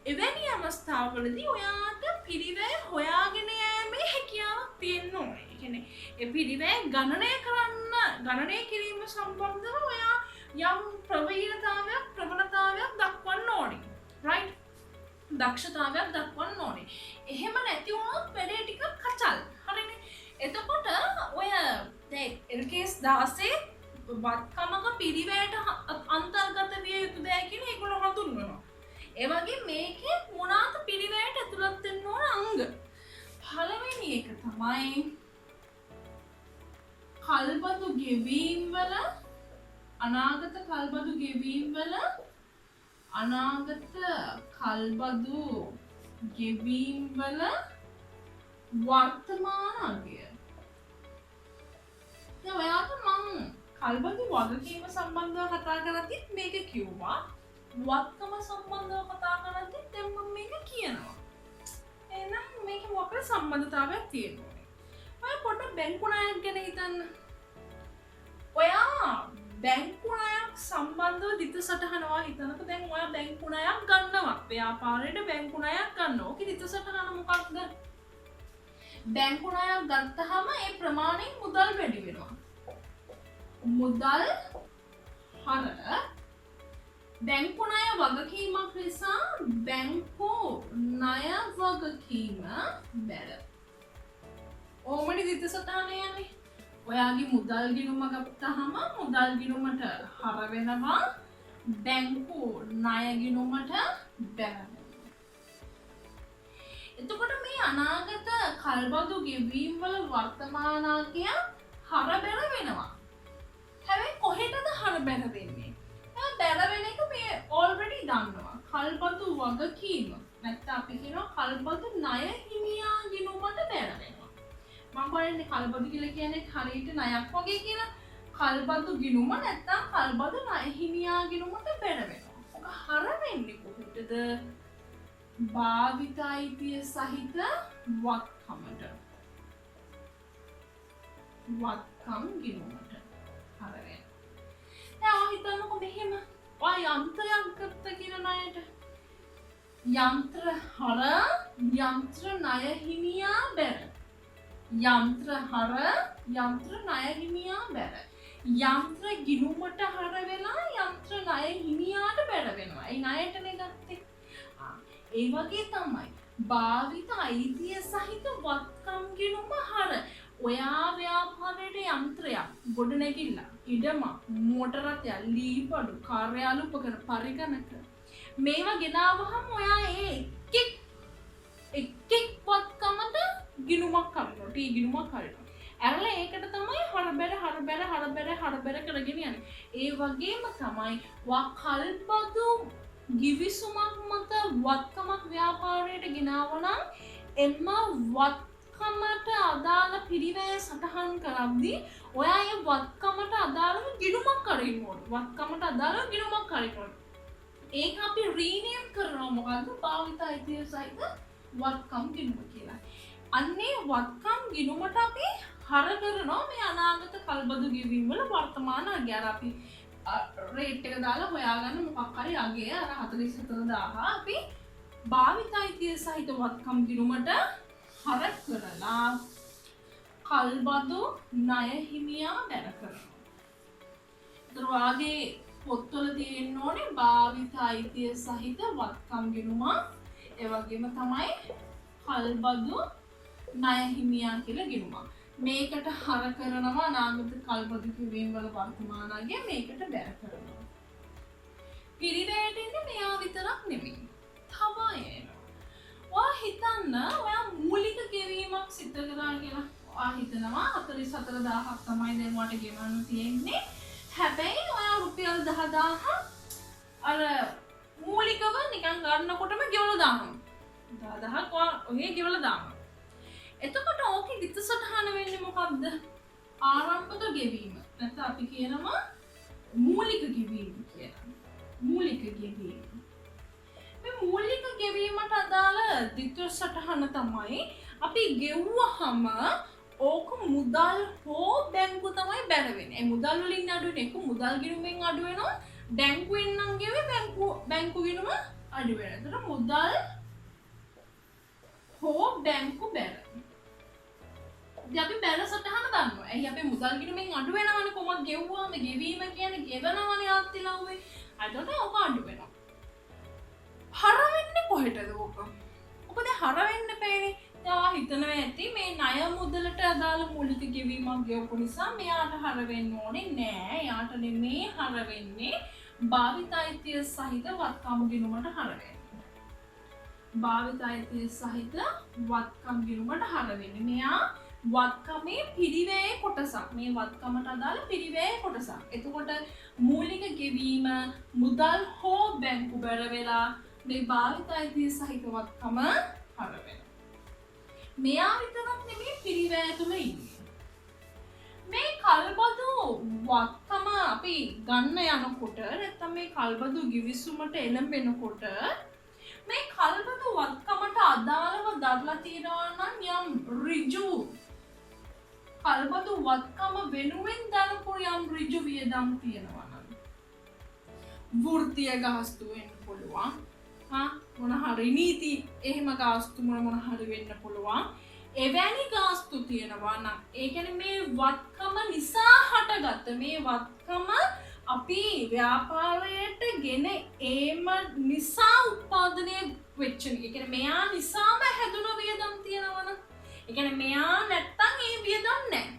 Speaker 2: එවැනි අවස්ථාවලදී ඔයාට පිරිවැය හොයාගෙන යෑමේ හැකියාවක් තියෙන්න ඕනේ. ඒ කියන්නේ ඒ පිරිවැය ගණනය කිරීම සම්බන්ධව ඔයා යම් ප්‍රවණතාවයක් දක්වන්න ඕනේ. right? දක්ෂතාවයක් දක්වන්න ඕනේ. එහෙම නැති වුණොත් වැඩේ ටිකක් කචල්. හරිනේ? එතකොට ඔය දැන් LKS 16 වත්කමක පිරිවැයට අන්තර්ගත විය යුතු දෑ කියලා ඒගොල්ලෝ හඳුන්වනවා. ඒ වගේ මේකේ මොනවාද පිරිවැයට ඇතුළත් වෙන්න ඕන අංග. පළවෙනි එක තමයි කල්බදු ගෙවීම් වල අනාගත කල්බදු ගෙවීම් වල වර්තමාන අගය. දැන් ඔයාට මම කල්බදු වගකීම සම්බන්ධව කතා කරද්දිත් මේක කිව්වා. වත්කම සම්බන්ධව කතා කරද්දිත් දැන් මම මේක කියනවා. එහෙනම් මේක මොකද සම්බන්ධතාවයක් තියෙන්නේ? ඔය පොඩ්ඩක් බැංකු ණයක් ගැන හිතන්න. ඔයා බැංකු ණයක් සම්බන්ධව දිත සටහනවා හිතනකො. දැන් ඔයා බැංකු ණයක් ගන්නවා. ව්‍යාපාරයට බැංකු ණයක් ගන්නවා. ඔකේ දිත සටහන මොකක්ද? බැංකු ණයක් ගත්තාම ඒ ප්‍රමාණයෙන් මුදල් වැඩි වෙනවා. මුදල් හර බැංකු ණය වගකීමක් නිසා බැංකු ණය වගකීම බැල. ඕමනි දිත සටහන යන්නේ. ඔයාගේ මුදල් ගිණුම ගත්තාම මුදල් ගිණුමට හර වෙනවා බැංකු ණය ගිණුමට බැල. එතකොට මේ අනාගත කල්බදු ගෙවීම් වල වර්තමානාගය හර බැල වෙනවා. හැබැයි කොහෙටද හර බැල වෙන්නේ? බැල වෙන එක මේ ඔල්රෙඩි දන්නවා. කල්බදු වගකීම නැත්නම් අපි කියනවා කල්බදු ණය හිමියා ගිණුමට බැල වෙනවා. මම කියන්නේ කල්බදු කියලා කියන්නේ හරියට ණයක් වගේ කියලා. කල්බදු ගිණුම නැත්නම් කල්බදු ණය හිමියා ගිණුමට බැල වෙනවා. ඔක හර වෙන්නේ කොහෙටද? භාවිත අයිතිය සහිත වත්කමට. වත්කම් ගිණුමට හර වෙනවා. දැන් හිතන්නකො මෙහෙම ඔය යන්ත්‍රයක් ගත්ත කියන ණයට යන්ත්‍ර හර යන්ත්‍ර ණය හිමියා බැර. යන්ත්‍ර හර යන්ත්‍ර ණය හිමියා බැර. යන්ත්‍ර ගිණුමට හර වෙලා යන්ත්‍ර ණය හිමියාට බැර වෙනවා. ඒ ණයටනේ ගත්තේ. ඒ වගේ තමයි භාවිත අයිතිය සහිත වත්කම් ගිණුම හර. ඔයා ව්‍යාපාරයේ යන්ත්‍රයක් ගොඩනැගිල්ල ඉඩම මෝටර රථයක් ලීබඩු කාර්යාල උපකරණ පරිගණක මේවා ගෙනාවහම ඔයා ඒ එක් වත්කමට ගිණුමක් කරනවා. ටී ගිණුමක් කරනවා. ඇරලා ඒකට තමයි හරබැර කරගෙන යන්නේ. ඒ වගේම තමයි කල්බදු ගිවිසුමක් මත වත්කමක් ව්‍යාපාරයට ගෙනාවනම් එම වත්කමට අදාළ පිරිවැය සටහන් කරද්දී ඔයා ඒ වත්කමට අදාළව ගිණුමක් කරින්න ඕනේ. වත්කමට අදාළව ගිණුමක් කරින්න ඕනේ. ඒක අපි රීනේම් කරනවා මොකද්ද? භාවිත අයිතිය සහිත වත්කම් ගිණුම කියලා. අන්නේ වත්කම් ගිණුමට අපි හර කරනවා මේ අනාගත කල්බදු ගෙවීම් වල වර්තමාන අගය. අපි රේට් එක දාලා හොයාගන්න මොකක් හරි අගය අර 44000 අපි භාවිත අයිතිය සහිත වත්කම් ගිණුමට හර කරලා කල්බදු ණය හිමියා බැර කරනවා. ඒතර වාගේ පොත්වල තියෙන්න ඕනේ භාවිත අයිතිය සහිත වත්කම් ගිණුම. ඒ වගේම තමයි කල්බදු ණය හිමියා කියලා ගිණුමක්. මේකට හර කරනවා අනාගත කල්බදු ගෙවීම් වල වර්තමාන අගය මේකට බැර කරනවා. පිරිවැයට ඉන්නේ මෙයා විතරක් නෙමෙයි. තව එනවා. ඔයා හිතන්න ඔයා මූලික ගෙවීමක් සිද්ධ කරා කියලා. ඔයා හිතනවා 44000ක් තමයි දැන් ඔයාට ගෙවන්න තියෙන්නේ. හැබැයි ඔයා රුපියල් 10000ක් අර මූලිකව නිකන් ගන්නකොටම ගෙවලා දානවා. 10000ක් ඔය ගෙවලා දානවා. එතකොට ඕකේ විත්සටහන වෙන්නේ මොකද්ද? ආරම්භක ගෙවීම. නැත්නම් අපි කියනවා මූලික ගෙවීම කියලා. මූලික ගෙවීම. මේ මූලික ගෙවීමට අදාළ ද්විත්ව සටහන තමයි අපි ගෙවුවහම ඕක මුදල් හෝ බැංකු තමයි බැර වෙන්නේ. ඒ මුදල් වලින් අඩු වෙන එක මුදල් ගිණුමෙන් අඩු වෙනවා. බැංකුවෙන් නම් ගෙවේ බැංකු ගිණුම අඩු වෙනවා. එතකොට මුදල් හෝ බැංකු බැර. ඉතින් අපි බැර සටහන දන්නවා. එයි අපේ මුදල් ගිණුමෙන් අඩු වෙනවනේ කොහොමද ගෙවුවාම ගෙවීම කියන්නේ ගෙවනවනේ ආත්තිලව්වේ. අදට ඕක අඩු වෙනවා. හර වෙන්නේ කොහෙටද ඕක? ඔක දැන් හර වෙන්න බෑනේ. දැන් හිතනවා ඇති මේ ණය මුදලට අදාළ මූලික ගෙවීමක් ගෙවපු නිසා මෙයාට හර වෙන්න ඕනේ නෑ. එයාට නෙමේ හර වෙන්නේ භාවිතායිතිය සහිත වත්කම් ගිණුමට හර වෙන්නේ. භාවිතායිතිය සහිත වත්කම් ගිණුමට හර වෙන්නේ. මෙයා වත්කමේ පිරිවැයේ කොටසක්. මේ වත්කමට අදාළ පිරිවැයේ කොටසක්. එතකොට මූලික ගෙවීම මුදල් හෝ බැංකු බැර වෙලා මේ භාවිතායිතිය සහිත වත්කම හර වෙනවා. මෙයා විතරක් නෙමෙයි පිරිවැය තුල ඉන්නේ. මේ කල්බදු වත්කම අපි ගන්න යනකොට නැත්නම් මේ කල්බදු ගිවිසුමට එළඹෙනකොට මේ කල්බදු වත්කමට අදාළව දරලා තියෙනවා නම් යම් ඍජු කල්බදු වත්කම වෙනුවෙන් දරපු යම් ඍජු වියදම් තියෙනවා නම් වෘත්තීය ගාස්තු වෙන්න පුළුවන්. මොන හරි නීති එහෙම ගාස්තු මොන හරි වෙන්න පුළුවන්. එවැනි ගාස්තු තියෙනවා නම් ඒ කියන්නේ මේ වත්කම නිසා හටගත්ත මේ වත්කම අපි ව්‍යාපාරයට ගෙන ඒම නිසා උත්පාදනය වෙච්ච එක. ඒ කියන්නේ මෙයා නිසාම හැදුන වියදම් තියෙනවනම් ඒ කියන්නේ මෙයා නැත්තම් ඒ වියදම් නැහැ.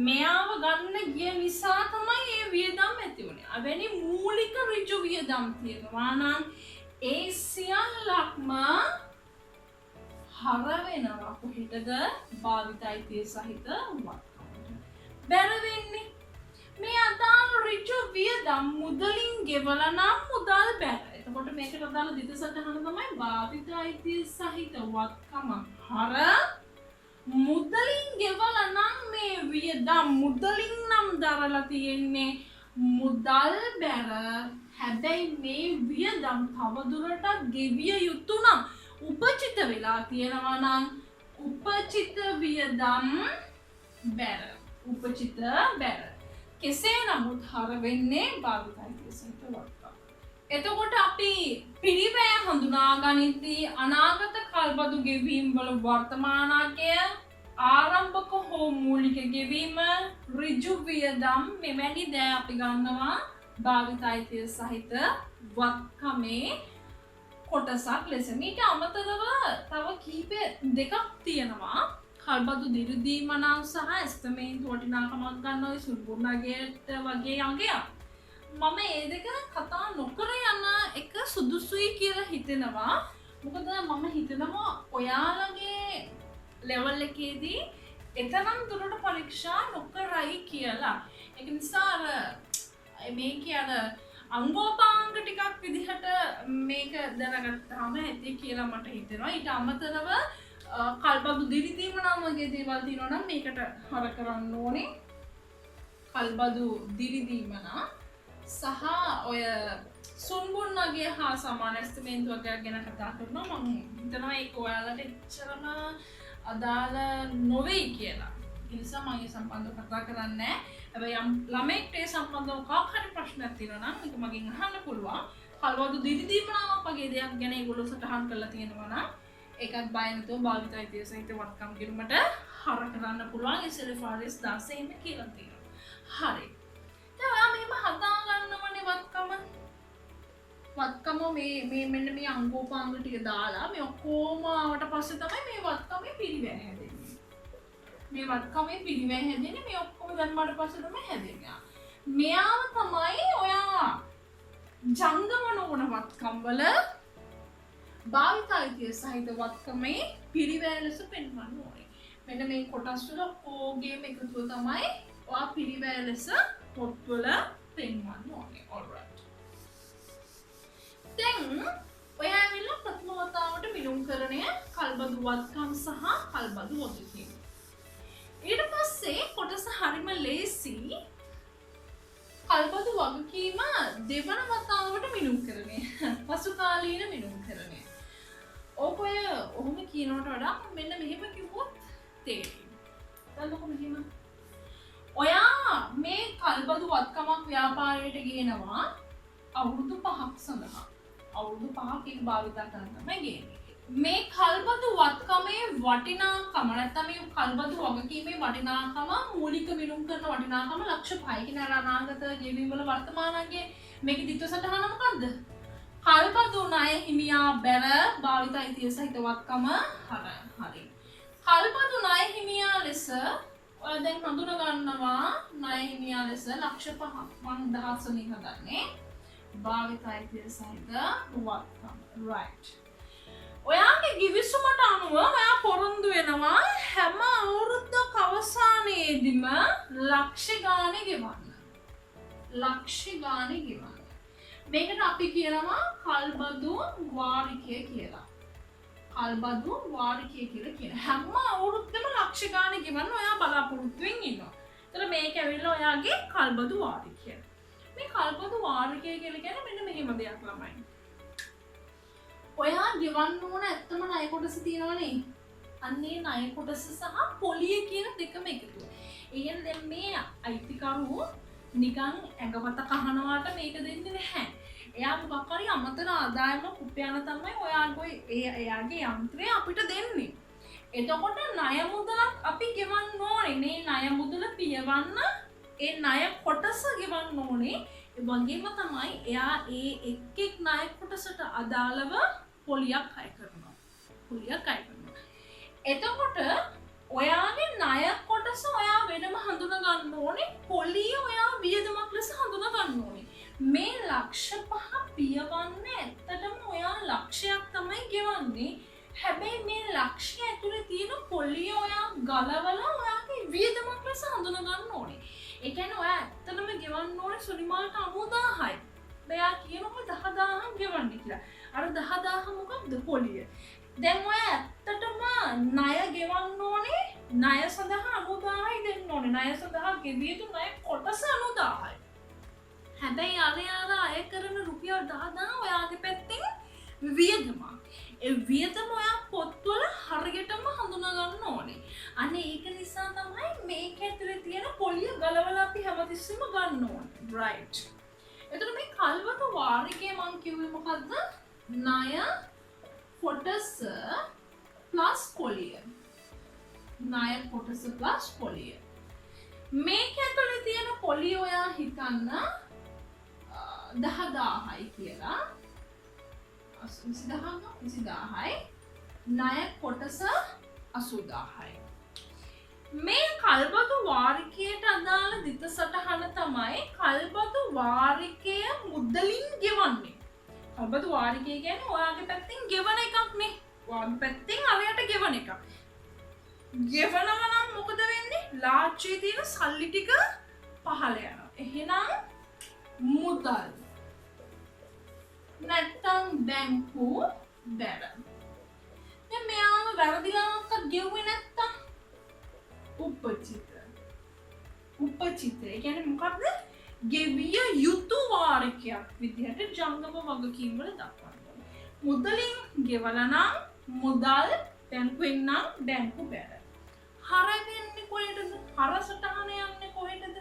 Speaker 2: මෙයාව ගන්න ගිය නිසා තමයි ඒ වියදම් ඇති වුනේ. අවෙනි මූලික ඍජු වියදම් තියෙනවා නම් ඒ සියල්ලක්ම හර වෙනවා කොහෙටද? භාවිතායිතිය සහිත වත්කමට. බැර වෙන්නේ මේ අදාළ ඍජු වියදම් මුදලින් ගෙවලා නම් මුදල් බැර. එතකොට මේකට අදාළ ද්විත සටහන තමයි භාවිතායිතිය සහිත වත්කම හර මුදලින් ගෙවලා නම් මේ වියදම් මුදලින් නම් දරලා තියෙන්නේ මුදල් බැර. හැබැයි මේ වියදම් තවදුරටත් ගෙවිය යුතු නම් උපචිත වෙලා තියෙනවා නම් උපචිත වියදම් බැර. උපචිත බැර. කෙසේ නමුත් හර වෙන්නේ භාවිතායිතිය සහිත වත්කම. එතකොට අපි පිරිවැය හඳුනා ගනිද්දී අනාගත කල්බදු ගෙවීම් වල වර්තමානකය ආරම්භක හෝ මූලික ගෙවීම ඍජු වියදම් මෙවැනි දෑ අපි ගන්නවා භාවිතායිතිය සහිත වත්කමේ කොටසක් ලෙස. ඊට අමතරව තව කීප දෙකක් තියෙනවා. කල්බදු දිරිදීම නම් සහ එස්තමේන්තු වටිනාකමක් ගන්න ඔය සුල්බුර්ණගේට වගේ අංගයක්. මම ඒ දෙක කතා නොකර යන එක සුදුසුයි කියලා හිතෙනවා. මොකද මම හිතනවා ඔයාලගේ ලෙවල් එකේදී එතරම් දුරට පරීක්ෂා නොකරයි කියලා. ඒක නිසා මේක අර අංගෝපාංග ටිකක් විදිහට මේක දැනගත්තාම ඇති කියලා මට හිතෙනවා. ඊට අමතරව කල්බදු දිරිදීම නම් වගේ දේවල් තියෙනවා නම් මේකට හර කරන්න ඕනේ. කල්බදු දිරිදීම නම් සහ ඔය සුන්බුන්නගේ හා සමාන එස්තමේන්තු වගේක් ගැන කතා කරනවා. මම හිතනවා ඒක ඔයාලට එච්චරම අදාළ නොවෙයි කියලා. ඒ නිසා මම ඒ සම්බන්ධව කතා කරන්නේ නැහැ. හැබැයි යම් ළමෙක්ට ඒ සම්බන්ධව මොකක් හරි ප්‍රශ්නයක් තියෙනවා නම් ඒක මගෙන් අහන්න පුළුවන්. කල්බදු දිරිදීම නම් වගේ දෙයක් ගැන ඒගොල්ලෝ සටහන් කරලා තියෙනවා නම් ඒකත් බය නැතුව භාවිතායිතිය සහිත වත්කම් ගිණුමට හර කරන්න පුළුවන්. SLFRS 16 එහෙම කියලා තියෙනවා. හරි. දැන් ඔයා මෙහෙම හදා ගන්නවනේ වත්කම මේ මෙන්න මේ අංගෝපාංග ටික දාලා මේ ඔක්කොම ආවට පස්සේ තමයි මේ වත්කමේ පිරිවැය හැදෙන්නේ. මේ වත්කමේ පිරිවැය හැදෙන්නේ මේ ඔක්කොම දැම්මාට පස්සේ තමයි හැදෙන්නේ. මෙයාව තමයි ඔයා ජංගම නොවන වත්කම් වල භාවිත අයිතිය සහිත වත්කමේ පිරිවැය ලෙස පෙන්වන්න ඕනේ. මෙන්න මේ කොටස් වල ඕගේම එකතුව තමයි ඔයා පිරිවැය ලෙස පොත්වල පෙන්වන්න ඕනේ. alright. දැන් ඔයා ඇවිල්ලා ප්‍රථම වතාවට මිනුම්කරණය කල්බදු වත්කම් සහ කල්බදු වගකීම්. ඊට පස්සේ කොටස හරිම ලේසි. කල්බදු වගකීම දෙවන වතාවට මිනුම්කරණය. පසුකාලීන මිනුම්කරණය. ඔය ඔහොම කියනවට වඩා මෙන්න මෙහෙම කිව්වොත් තේරෙයි. බලන්නකො මෙහෙම. ඔයා මේ කල්බදු වත්කමක් ව්‍යාපාරයට ගේනවා අවුරුදු 5ක් සඳහා. අවුරුදු 5ක් ඒක භාවිතා කරන්න තමයි ගේන්නේ. මේ කල්බදු වත්කමේ වටිනාකම නැත්නම් මේ කල්බදු වගකීමේ වටිනාකම මූලික මිනුම් කරන වටිනාකම ලක්ෂ 5 කියන අනාගත ගෙවීම් වල වර්තමානයේ මේකේ දිත්ව සටහන මොකද්ද? කල්බදු ණය හිමියා බැල භාවිත අයිතිය සහිත වත්කම හරි. කල්බදු ණය හිමියා ලෙස ඔය දැන් හඳුන ගන්නවා ණය හිමියා ලෙස ලක්ෂ 5ක් මම දහස් වලින් හදන්නේ භාවිත අයිතිය සහිත වත්කම. right. ඔයාගේ ගිවිසුමට අනුව ඔයා පොරොන්දු වෙනවා හැම අවුරුද්දක අවසානයේදීම ලක්ෂ ගානේ ගෙවන්න. ලක්ෂ ගානේ ගෙවන්න. මේකට අපි කියනවා කල්බදු වාරිකය කියලා. කල්බදු වාරිකය කියලා කියන. හැම අවුරුද්දම ලක්ෂ ගානේ ගෙවන්න ඔයා බලාපොරොත්තු වෙමින් ඉන්නවා. ඒතර මේක ඇවිල්ලා ඔයාගේ කල්බදු වාරිකය. මේ කල්බදු වාරිකය කියලා කියන්නේ මෙන්න මෙහෙම දෙයක් ළමයි. ඔයා ගෙවන්න ඕන ඇත්තම ණය කොටස තියෙනවනේ. අන්නේ ණය කොටස සහ පොලිය කියන දෙකම එකතු. ඒ කියන්නේ දැන් මේ අයිතිකරු නිකන් ඇඟපත කහනවාට මේක දෙන්නේ නැහැ. එයා මොකක් හරි අමතර ආදායමක් උපයන තමයි එයාගේ යන්ත්‍රය අපිට දෙන්නේ. එතකොට ණය මුදලක් අපි ගෙවන්න ඕනේ. මේ ණය මුදල පියවන්න ඒ ණය කොටස ගෙවන්න ඕනේ. ඒ වගේම තමයි එයා ඒ එක් ණය කොටසට අදාළව පොලියක් අය කරනවා. එතකොට ඔයාගේ ණය කොටස ඔයා වෙනම හඳුනා ගන්න ඕනේ. පොලිය ඔයා වියදමක් ලෙස හඳුනා ගන්න ඕනේ. මේ ලක්ෂ 5 පියවන්නේ ඇත්තටම ඔයා ලක්ෂයක් තමයි ගෙවන්නේ. හැබැයි මේ ලක්ෂය ඇතුලේ තියෙන පොලිය ඔයා ගලවලා ඔයාගේ වියදමක් ලෙස හඳුනා ගන්න ඕනේ. ඒ කියන්නේ ඔයා ඇත්තටම ගෙවන්න ඕනේ සුරිමාල්ට 90000යි. මෙයා කියනවා 10000ක් ගෙවන්න කියලා. අර 10000 මොකක්ද පොලිය. දැන් ඔය ඇත්තටම ණය ගෙවන්න ඕනේ. ණය සඳහා 90000යි දෙන්න ඕනේ. ණය සඳහා ගෙවිය යුතු ණය කොටස 90000යි. හැබැයි අර අය කරන රුපියල් 10000 ඔයාගේ පැත්තෙන් වියදමක්. ඒ වියදම ඔයා පොත්වල හරියටම හඳුනා ගන්න ඕනේ. අනේ ඒක නිසා තමයි මේක ඇතුලේ තියෙන පොලිය ගලවලා අපි හැමතිස්සෙම ගන්න ඕනේ. right. එතකොට මේ කල්බදු වාරිකය මං කිව්වේ මොකද්ද? ණය කොටස ප්ලස් පොලිය. ණය කොටස ප්ලස් පොලිය. මේක ඇතුලේ තියෙන පොලිය ඔයා හිතන්න 10000යි කියලා. 20000යි. ණය කොටස 80000යි. මේ කල්බදු වාරිකයට අදාළ දිත සටහන තමයි කල්බදු වාරිකය මුදලින් ගෙවන්නේ. කල්බදු වාරිකය කියන්නේ ඔයාගේ පැත්තෙන් ගෙවන එකක් නේ. ඔයාගේ පැත්තෙන් අරයට ගෙවන එකක්. ගෙවනවා නම් මොකද වෙන්නේ? ලාච්චියේ තියෙන සල්ලි ටික පහළ යනවා. එහෙනම් මුදල්. නැත්තම් බැංකු බැර. දැන් මෙයාම වැරදිලාමක් ගෙවුවේ නැත්තම් උපචිත. ඒ කියන්නේ මොකක්ද? ගෙවිය යුතු වාරිකයක් විදිහට ජංගම වගකීම් වල දක්වනවා. මුදලින් ගෙවලා නම් මුදල්, බැංකුවෙන් නම් බැංකු බැර. හර වෙන්නේ කොහෙටද? හර සටහන යන්නේ කොහෙටද?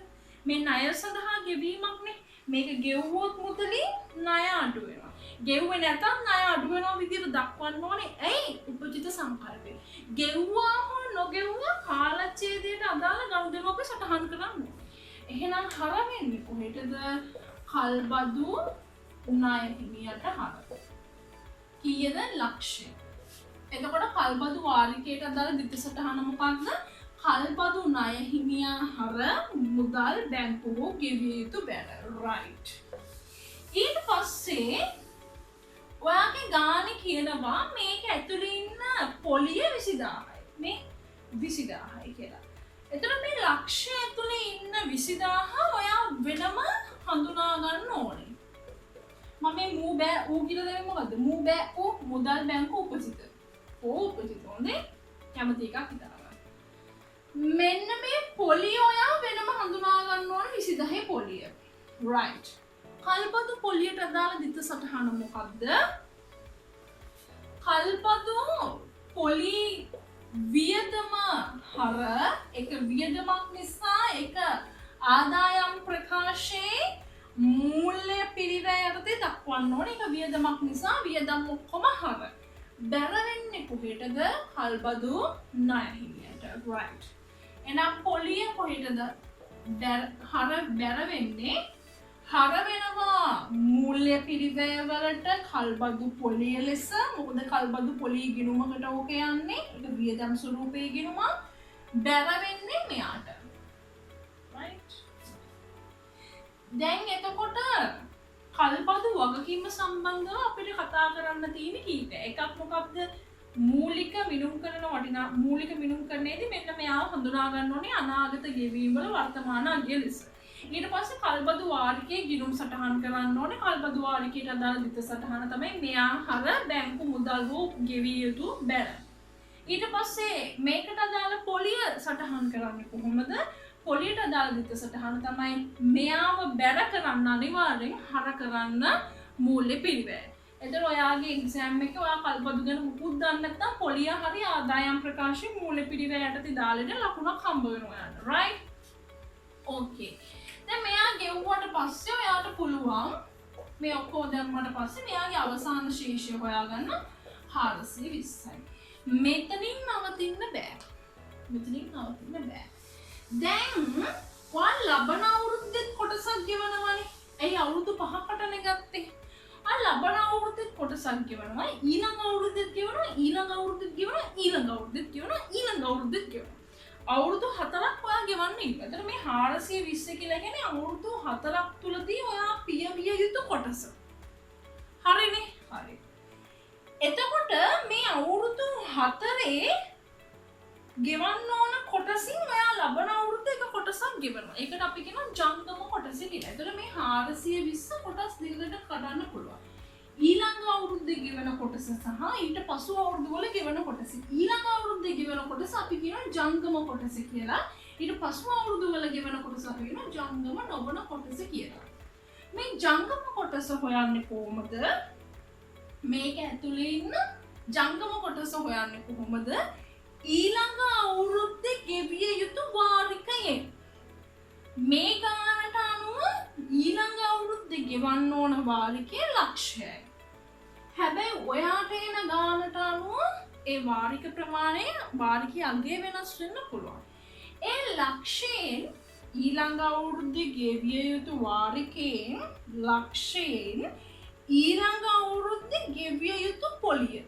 Speaker 2: මේ ණය සඳහා ගෙවීමක්නේ. මේක ගෙවුවොත් මුදලින් ණය අඩු වෙනවා. ගෙවුවේ නැත්නම් ණය අඩු වෙනවා විදිහට දක්වන්න ඕනේ. ඇයි? උපචිත සංකල්පය. ගෙවුවා හෝ නොගෙවුවා කාලච්ඡේදයට අදාළ ගනුදෙනු අපි සටහන් කරන්න ඕනේ. එහෙනම් හර වෙන්නේ කොහෙටද? කල්බදු ණය හිමියට හර. කීයද? ලක්ෂය. එතකොට කල්බදු වාරිකයට අදාළ දිත්ත සටහන මොකක්ද? කල්බදු ණය හිමියා හර මුදල් බැංකුව ගෙවිය යුතු බැල. right. ඊට පස්සේ ඔයාගේ ගානේ කියනවා මේක ඇතුළේ ඉන්න පොලිය 20000යි. මේ 20000යි කියලා. එතකොට මේ ලක්ෂය ඇතුළේ ඉන්න 20000 ඔයා වෙනම හඳුනා ගන්න ඕනේ. මම මේ මූ බෑ ඌ කියලා දෙන්නේ මොකද්ද? මූ බෑ ඌ මුදල් බැංකු උපසිත. උපසිත හොඳේ. කැමති එකක් හිතනවා. මෙන්න මේ පොලිය ඔයා වෙනම හඳුනා ගන්න ඕනේ 20000 පොලිය. right. කල්පදු පොලියට අදාළ දිත්ත සටහන මොකක්ද? කල්පදු පොලි වියදම හර එක වියදමක් නිසා එක ආදායම් ප්‍රකාශයේ මූල්‍ය පිරිවැය යටතේ දක්වන්න ඕනේ. එක වියදමක් නිසා වියදම් ඔක්කොම හර බැර වෙන්නේ කොහෙටද? කල්පදු ණය හිමියට. right. එහෙනම් පොලිය කොහෙටද හර බැර වෙන්නේ? හර වෙනවා මූල්‍ය පිරිවැය වලට කල්බදු පොලිය ලෙස. මොකද කල්බදු පොලිය ගිණුමකට ඕක යන්නේ. ඒක වියදම් ස්වරූපයේ ගිණුම. බැර වෙන්නේ මෙයාට. right. දැන් එතකොට කල්බදු වගකීම සම්බන්ධව අපිට කතා කරන්න තියෙන කීපයක්. එකක් මොකක්ද? මූලික මිනුම් කරන වටිනා මූලික මිනුම් කරන්නේදී මෙන්න මෙයාව හඳුනා ගන්න ඕනේ අනාගත ගෙවීම් වල වර්තමාන අගය ලෙස. ඊට පස්සේ කල්බදු වාරිකයේ ගිණුම් සටහන් කරන්න ඕනේ. කල්බදු වාරිකයට අදාළ දිත්ත සටහන තමයි මෙයා හර බැංකු මුදල් වූ ගෙවිය යුතු බැල. ඊට පස්සේ මේකට අදාළ පොලිය සටහන් කරන්නේ කොහොමද? පොලියට අදාළ දිත්ත සටහන තමයි මෙයාව බැර කරන්න අනිවාර්යෙන් හර කරන්න මූල්‍ය පිරිවැය. එතකොට ඔයාගේ එක්සෑම් එකේ ඔයා කල්පදු ගැන මුකුත් දන්නේ නැත්නම් පොලිය හරි ආදායම් ප්‍රකාශයේ මූල්‍ය පිරිවැය යටතේ දාලා ලකුණක් හම්බ වෙනවා ඔයාලට. right. okay. දැන් මෙයා ගෙවුවට පස්සේ ඔයාට පුළුවන් මේ ඔක්කොම දැම්මට පස්සේ මෙයාගේ අවසාන ශේෂය හොයාගන්න 420යි. මෙතනින් නවතින්න බෑ. දැන් ඔයා ලබන අවුරුද්දෙත් කොටසක් ගෙවනවානේ. ඇයි අවුරුදු 5කටනේ ගත්තේ? ලබන අවුරුද්දෙත් කොටසක් ගෙවනවා. ඊළඟ අවුරුද්දෙත් ගෙවනවා. ඊළඟ අවුරුද්දෙත් ගෙවනවා. ඊළඟ අවුරුද්දෙත් ගෙවනවා. ඊළඟ අවුරුද්දෙත් ගෙවනවා. අවුරුදු 4ක් ඔයා ගෙවන්න ඉන්න. එතන මේ 420 කියලා කියන්නේ අවුරුදු 4ක් තුලදී ඔයා පියවිය යුතු කොටස. හරිනේ? හරි. එතකොට මේ අවුරුදු 4 ගෙවන්න ඕන කොටසින් ඔයා ලබන අවුරුද්ද එක කොටසක් ගෙවනවා. ඒකට අපි කියනවා ජංගම කොටස කියලා. එතකොට මේ 420 කොටස් දෙකකට කඩන්න පුළුවන්. ඊළඟ අවුරුද්දේ ගෙවන කොටස සහ ඊට පසු අවුරුදු වල ගෙවන කොටස. ඊළඟ අවුරුද්දේ ගෙවන කොටස අපි කියනවා ජංගම කොටස කියලා. ඊට පසු අවුරුදු වල ගෙවන කොටස අපි කියනවා ජංගම නොවන කොටස කියලා. මේ ජංගම කොටස හොයන්නේ කොහොමද? මේක ඇතුලේ ඉන්න ජංගම කොටස හොයන්නේ කොහොමද? ඊළඟ අවුරුද්දේ ගෙවිය යුතු වාරිකයෙන්. මේ ගානට අනුව ඊළඟ අවුරුද්දේ ගෙවන්න ඕන වාරිකයේ ලක්ෂයයි. හැබැයි ඔයාට එන ගානට අනුව ඒ වාරික ප්‍රමාණය වාරිකයේ අගය වෙනස් වෙන්න පුළුවන්. ඒ ලක්ෂයෙන් ඊළඟ අවුරුද්දේ ගෙවිය යුතු වාරිකයෙන් ලක්ෂයෙන් ඊළඟ අවුරුද්දේ ගෙවිය යුතු පොලිය.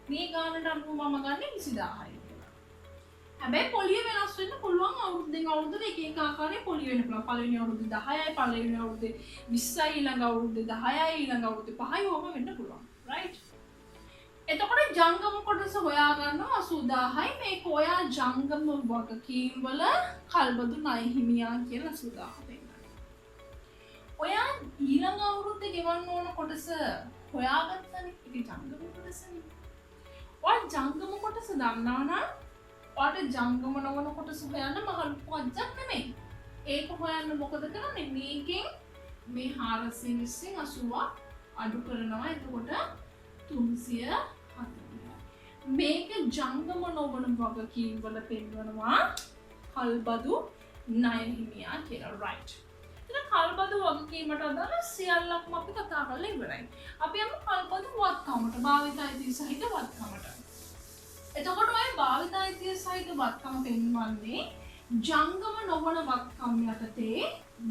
Speaker 2: මේ ගානට අනුව මම ගන්න 20000යි කියලා. හැබැයි පොලිය වෙනස් වෙන්න පුළුවන් අවුරුද්දෙන් අවුරුද්දට එක එක ආකාරයේ පොලිය වෙන්න පුළුවන්. පළවෙනි අවුරුද්දේ 10යි, පළවෙනි අවුරුද්දේ 20යි, ඊළඟ අවුරුද්දේ 10යි, ඊළඟ අවුරුද්දේ 5යි වම වෙන්න පුළුවන්. right. එතකොට ජංගම කොටස හොයා ගන්නවා 80000යි. මේක ඔයා ජංගම වගකීම් වල කල්බදු ණය හිමියා කියලා 80000 දෙන්නා. ඔයා ඊළඟ අවුරුද්දේ ගෙවන්න ඕන කොටස හොයාගත්තනේ. ඒක ජංගම කොටසනේ. ඔයා ජංගම කොටස දන්නා නම් ඔයාට ජංගම නොවන කොටස හොයන්න මහ ලොකු අජ්ජක් නෙමෙයි. ඒක හොයන්න මොකද කරන්නේ? මේකෙන් මේ 420න් 80ක් අඩු කරනවා. එතකොට 340. මේක ජංගම නොවන වගකීම් වල පෙන්වනවා කල්බදු ණය හිමියා කියලා. right. ඉතින් කල්බදු වගකීමට අදාළ සියල්ලක්ම අපි කතා කරලා ඉවරයි. අපි යමු කල්බදු වත්කමට, භාවිත අයිතිය සහිත වත්කමට. එතකොට ඔය භාවිත අයිතිය සහිත වත්කම පෙන්වන්නේ ජංගම නොවන වත්කම් යටතේ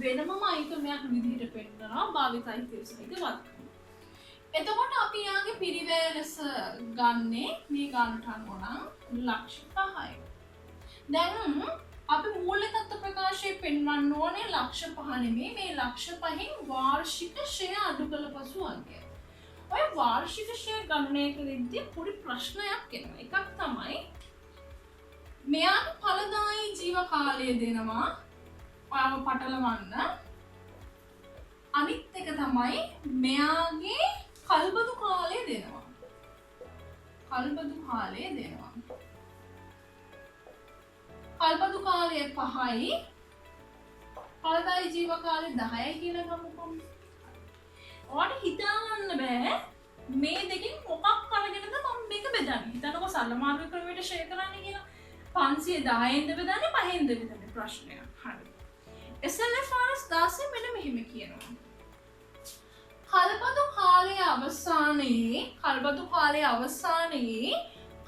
Speaker 2: වෙනමම අයිතමයක් විදිහට පෙන්වනවා භාවිත අයිතිය සහිත වත්කම. එතකොට අපි යාගේ පිරිවැය ලෙස ගන්නේ මේ ගානට අනුව නම් ලක්ෂ 5යි. දැන් අපි මූල්‍ය තත්ත්ව ප්‍රකාශයේ පෙන්වන්න ඕනේ ලක්ෂ 5 නෙමෙයි, මේ ලක්ෂ 5න් වාර්ෂික ෂෙයා අඩු කළ පසු අගය. ඔය වාර්ෂික ෂෙයා ගණනය කරද්දී පොඩි ප්‍රශ්නයක් එනවා. එකක් තමයි මෙයාට ඵලදායී ජීව කාලය දෙනවා ඔයාව පටලවන්න. අනිත් එක තමයි මෙයාගේ කල්බදු කාලය දෙනවා. කල්බදු කාලය දෙනවා. කල්බදු කාලය 5යි ඵලදායී ජීව කාලය 10යි කියලා ගමුකෝ. ඔයාලට හිතාගන්න බෑ මේ දෙකෙන් මොකක් අරගෙනද මම මේක බෙදන්නේ. හිතන්නකෝ සරල මාර්ග ක්‍රමයට ෂෙයා කරන්න කියලා. 510ෙන්ද බෙදන්නේ 5ෙන්ද බෙදන්නේ ප්‍රශ්නයක්. හරි. SLFRS 16 මෙන්න මෙහෙම කියනවා. කල්බදු කාලයේ අවසානයේ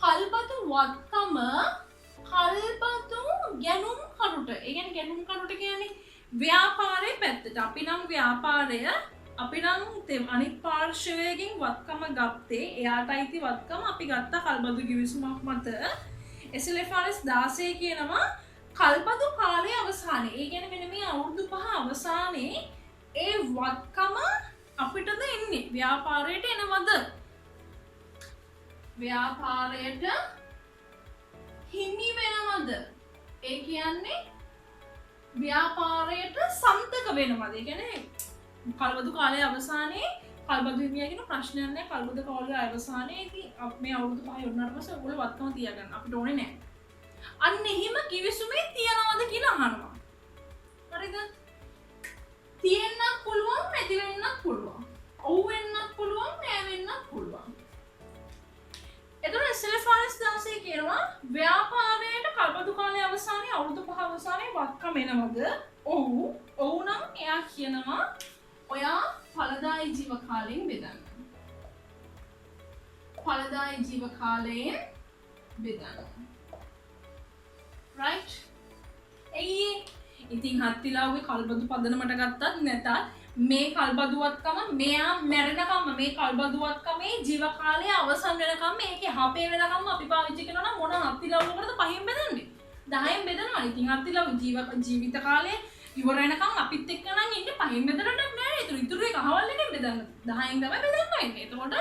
Speaker 2: කල්බදු වත්කම කල්බදු ගැනුම් කරුට. ඒ කියන්නේ ගැනුම් කරුට කියන්නේ ව්‍යාපාරයේ පැත්තට. අපි නම් ව්‍යාපාරය අපි නම් අනිත් පාර්ශවයකින් වත්කම ගත්තේ. එයාට අයිති වත්කම අපි ගත්ත කල්බදු ගිවිසුමක් මත. SLFRS 16 කියනවා කල්බදු කාලයේ අවසානයේ. ඒ කියන්නේ මෙන්න මේ අවුරුදු 5 අවසානයේ ඒ වත්කම අපිටද එන්නේ. ව්‍යාපාරයට එනවද? ව්‍යාපාරයට හිමි වෙනවද? ඒ කියන්නේ ව්‍යාපාරයට සම්තක වෙනවද? ඒ කියන්නේ කල්බදු කාලයේ අවසානයේ කල්බදු හිමියා කියන ප්‍රශ්නයක් නැහැ. කල්බදු කාලයේ අවසානයේදී මේ අවුරුදු 5 වුණාට පස්සේ ඔයගොල්ලෝ වත්කම තියාගන්න. අපිට ඕනේ නැහැ. අන්න එහෙම කිවිසුමේ තියනවද කියලා අහනවා. හරිද? තියෙන්නත් පුළුවන්, නැති වෙන්නත් පුළුවන්. ඔව් වෙන්නත් පුළුවන්, නෑ වෙන්නත් පුළුවන්. එතකොට SLFRS 16 කියනවා ව්‍යාපාරයට කල්බදු කාලයේ අවසානයේ අවුරුදු 5 අවසානයේ වත්කම එනවද? ඔව්. ඔව් නම් එයා කියනවා ඔයා ඵලදායී ජීව කාලයෙන් බෙදන්න. ඵලදායී ජීව කාලයෙන් බෙදන්න. right? ඉතින් හත්තිලාගේ කල්බදු පදනමට ගත්තත් නැතත් මේ කල්බදුවත්කම මෙයා මැරෙනකම් මේ කල්බදුවත්කමේ ජීව කාලය අවසන් වෙනකම් මේකේ හපේ වෙනකම් අපි පාවිච්චි කරනවා නම් මොන හත්තිලාවකටද 5න් බෙදන්නේ? 10න් බෙදනවා. ඉතින් හත්තිලාව ජීවිත කාලය ඉවර වෙනකම් අපිත් එක්ක නම් ඉන්නේ 5න් බෙදන්නට නෑ. ඉතුරු එක අහවල් එකෙන් බෙදන්න 10න් තමයි බෙදන්න වෙන්නේ. එතකොට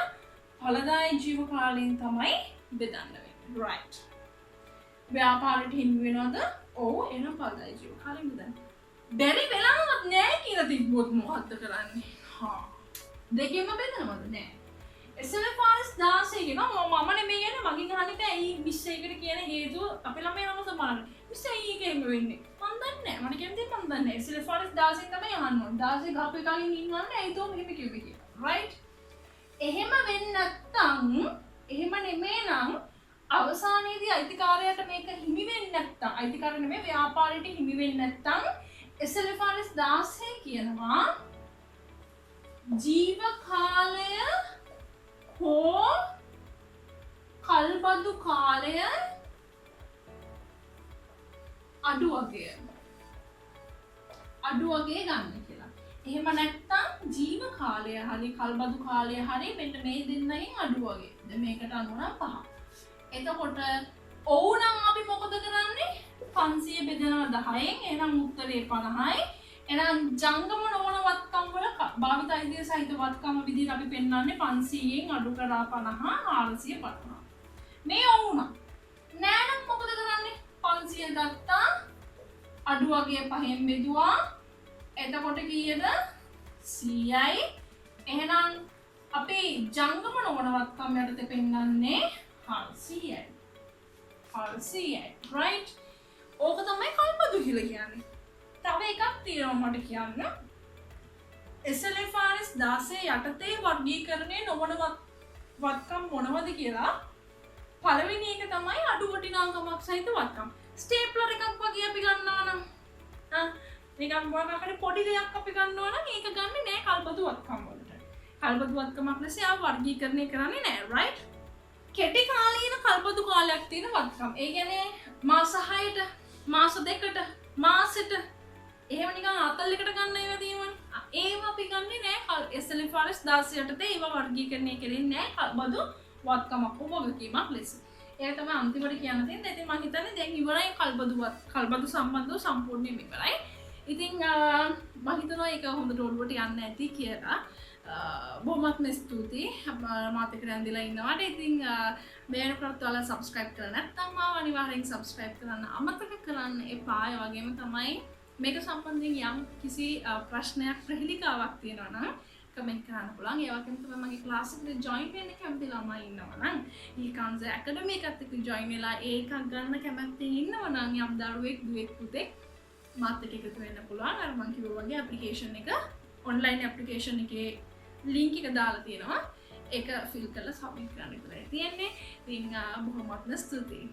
Speaker 2: ඵලදායී ජීව කාලයෙන් තමයි බෙදන්න වෙන්නේ. right. ව්‍යාපාරයට හිමි වෙනවද? ඔව්. එහෙනම් ඵලදායී ජීව කාලයෙන් බෙදන්න. බැරි වෙලාවක් නෑ කියලා තිබ්බොත් මොකද්ද කරන්නේ? දෙකෙන්ම බෙදනවද? නෑ. SLFRS 16 කියනවා මම නෙමෙයි කියන්නේ මගෙන් අහන්න බෑ. ඊ මිස් එකකට කියන හේතුව අපේ ළමයි නම සමාන. මිස් අයියේ එහෙම වෙන්නේ. මම දන්නේ නෑ. මට කියන්නේ මම දන්නේ නෑ. SLFRS 16 තමයි අහන්න ඕනේ. 16 ගහපු එකකින් ඉන්නවන්නේ ඇයි තෝ මෙහෙම කිව්වේ කියලා. right? එහෙම වෙන්නේ නැත්තම් එහෙම නෙමෙයි නම් අවසානයේදී අයිතිකාරයාට මේක හිමි වෙන්නේ නැත්තම් අයිතිකාරය නෙමෙයි ව්‍යාපාරයට හිමි වෙන්නේ නැත්තම් SLFRS 16 කියනවා ජීව කාලය හෝ කල්බදු කාලය අඩු වගේ ගන්න කියලා. එහෙම නැත්තම් ජීව කාලය හරි කල්බදු කාලය හරි මෙන්න මේ දෙන්නගෙන් අඩු වගේ. දැන් මේකට අනුව නම් 5. එතකොට ඔව් නම් අපි මොකද කරන්නේ? 500 බෙදනවා 10න්. එහෙනම් උත්තරේ 50යි. එහෙනම් ජංගම නොවන වත්කම් වල භාවිත අයිතිය සහිත වත්කම් විදිහට අපි පෙන්නන්නේ 500න් අඩු කරා 50 450. මේ ඔව් නම් නෑ නම් මොකද කරන්නේ? 500 ගත්තා අඩු වගේ 5න් බෙදුවා. එතකොට කීයද? 100යි. එහෙනම් අපි ජංගම නොවන වත්කම් යටතේ පෙන්නන්නේ 400යි. 400යි. right? ඕක තමයි කල්බදු කියලා කියන්නේ. තව එකක් තියෙනවා මට කියන්න. SLFRS 16 යටතේ වර්ගීකරණය නොවන වත්කම් මොනවද කියලා. පළවෙනි එක තමයි අඩු වටිනාකමක් සහිත වත්කම්. ස්ටේප්ලර් එකක් වගේ අපි ගන්නවා නම් නිකන් මොකක්ද පොඩි දෙයක් අපි ගන්නවා නම් ඒක ගන්නෙ නෑ කල්බදු වත්කම් වලට. කල්බදු වත්කමක් ලෙස ආව වර්ගීකරණය කරන්නේ නෑ. right? කෙටි කාලීන කල්බදු කාලයක් තියෙන වත්කම්. ඒ කියන්නේ මාස 6ට, මාස 2ට, මාසෙට එහෙම නිකන් අතල් එකට ගන්න ඒවා තියෙනවනේ. ඒව අපි ගන්නෙ නෑ SLFRS 16 යටතේ ඒවා වර්ගීකරණය කෙරෙන්නේ නෑ කල්බදු වත්කමක් වගකීමක් ලෙස. ඒක තමයි අන්තිමට කියන්න තියෙන්නේ. ඉතින් මම හිතන්නේ දැන් ඉවරයි කල්බදු සම්බන්ධව සම්පූර්ණයෙන්ම ඉවරයි. ඉතින් මම හිතනවා ඒක හොඳට ඔළුවට යන්න ඇති කියලා. බොහොමත්ම ස්තුතියි මාත් එක්ක රැඳිලා ඉන්නවට. ඉතින් මේ වෙනකොට ඔයාලා subscribe කරලා නැත්නම් මාව අනිවාර්යෙන් subscribe කරන්න අමතක කරන්න එපා. ඒ වගේම තමයි මේක සම්බන්ධයෙන් යම් කිසි ප්‍රශ්නයක් ප්‍රහෙලිකාවක් තියෙනවා නම් කමෙන්ට් කරන්න පුළුවන්. ඒ වගේම තමයි මගේ ක්ලාස් එකට join වෙන්න කැමති ළමයි ඉන්නවා නම් ඊකාන්ස ඇකඩමි එකත් එක්ක join වෙලා ඒකක් ගන්න කැමැත්තෙන් ඉන්නවා නම් යම් දරුවෙක් දුවෙක් පුතෙක් මාත් එක්ක එකතු වෙන්න පුළුවන්. අර මම කිව්වා වගේ application එක online application එකේ link එක දාලා තියෙනවා. ඒක fill කරලා submit කරන්න විතරයි තියෙන්නේ. ඉතින් බොහොමත්ම ස්තුතියි.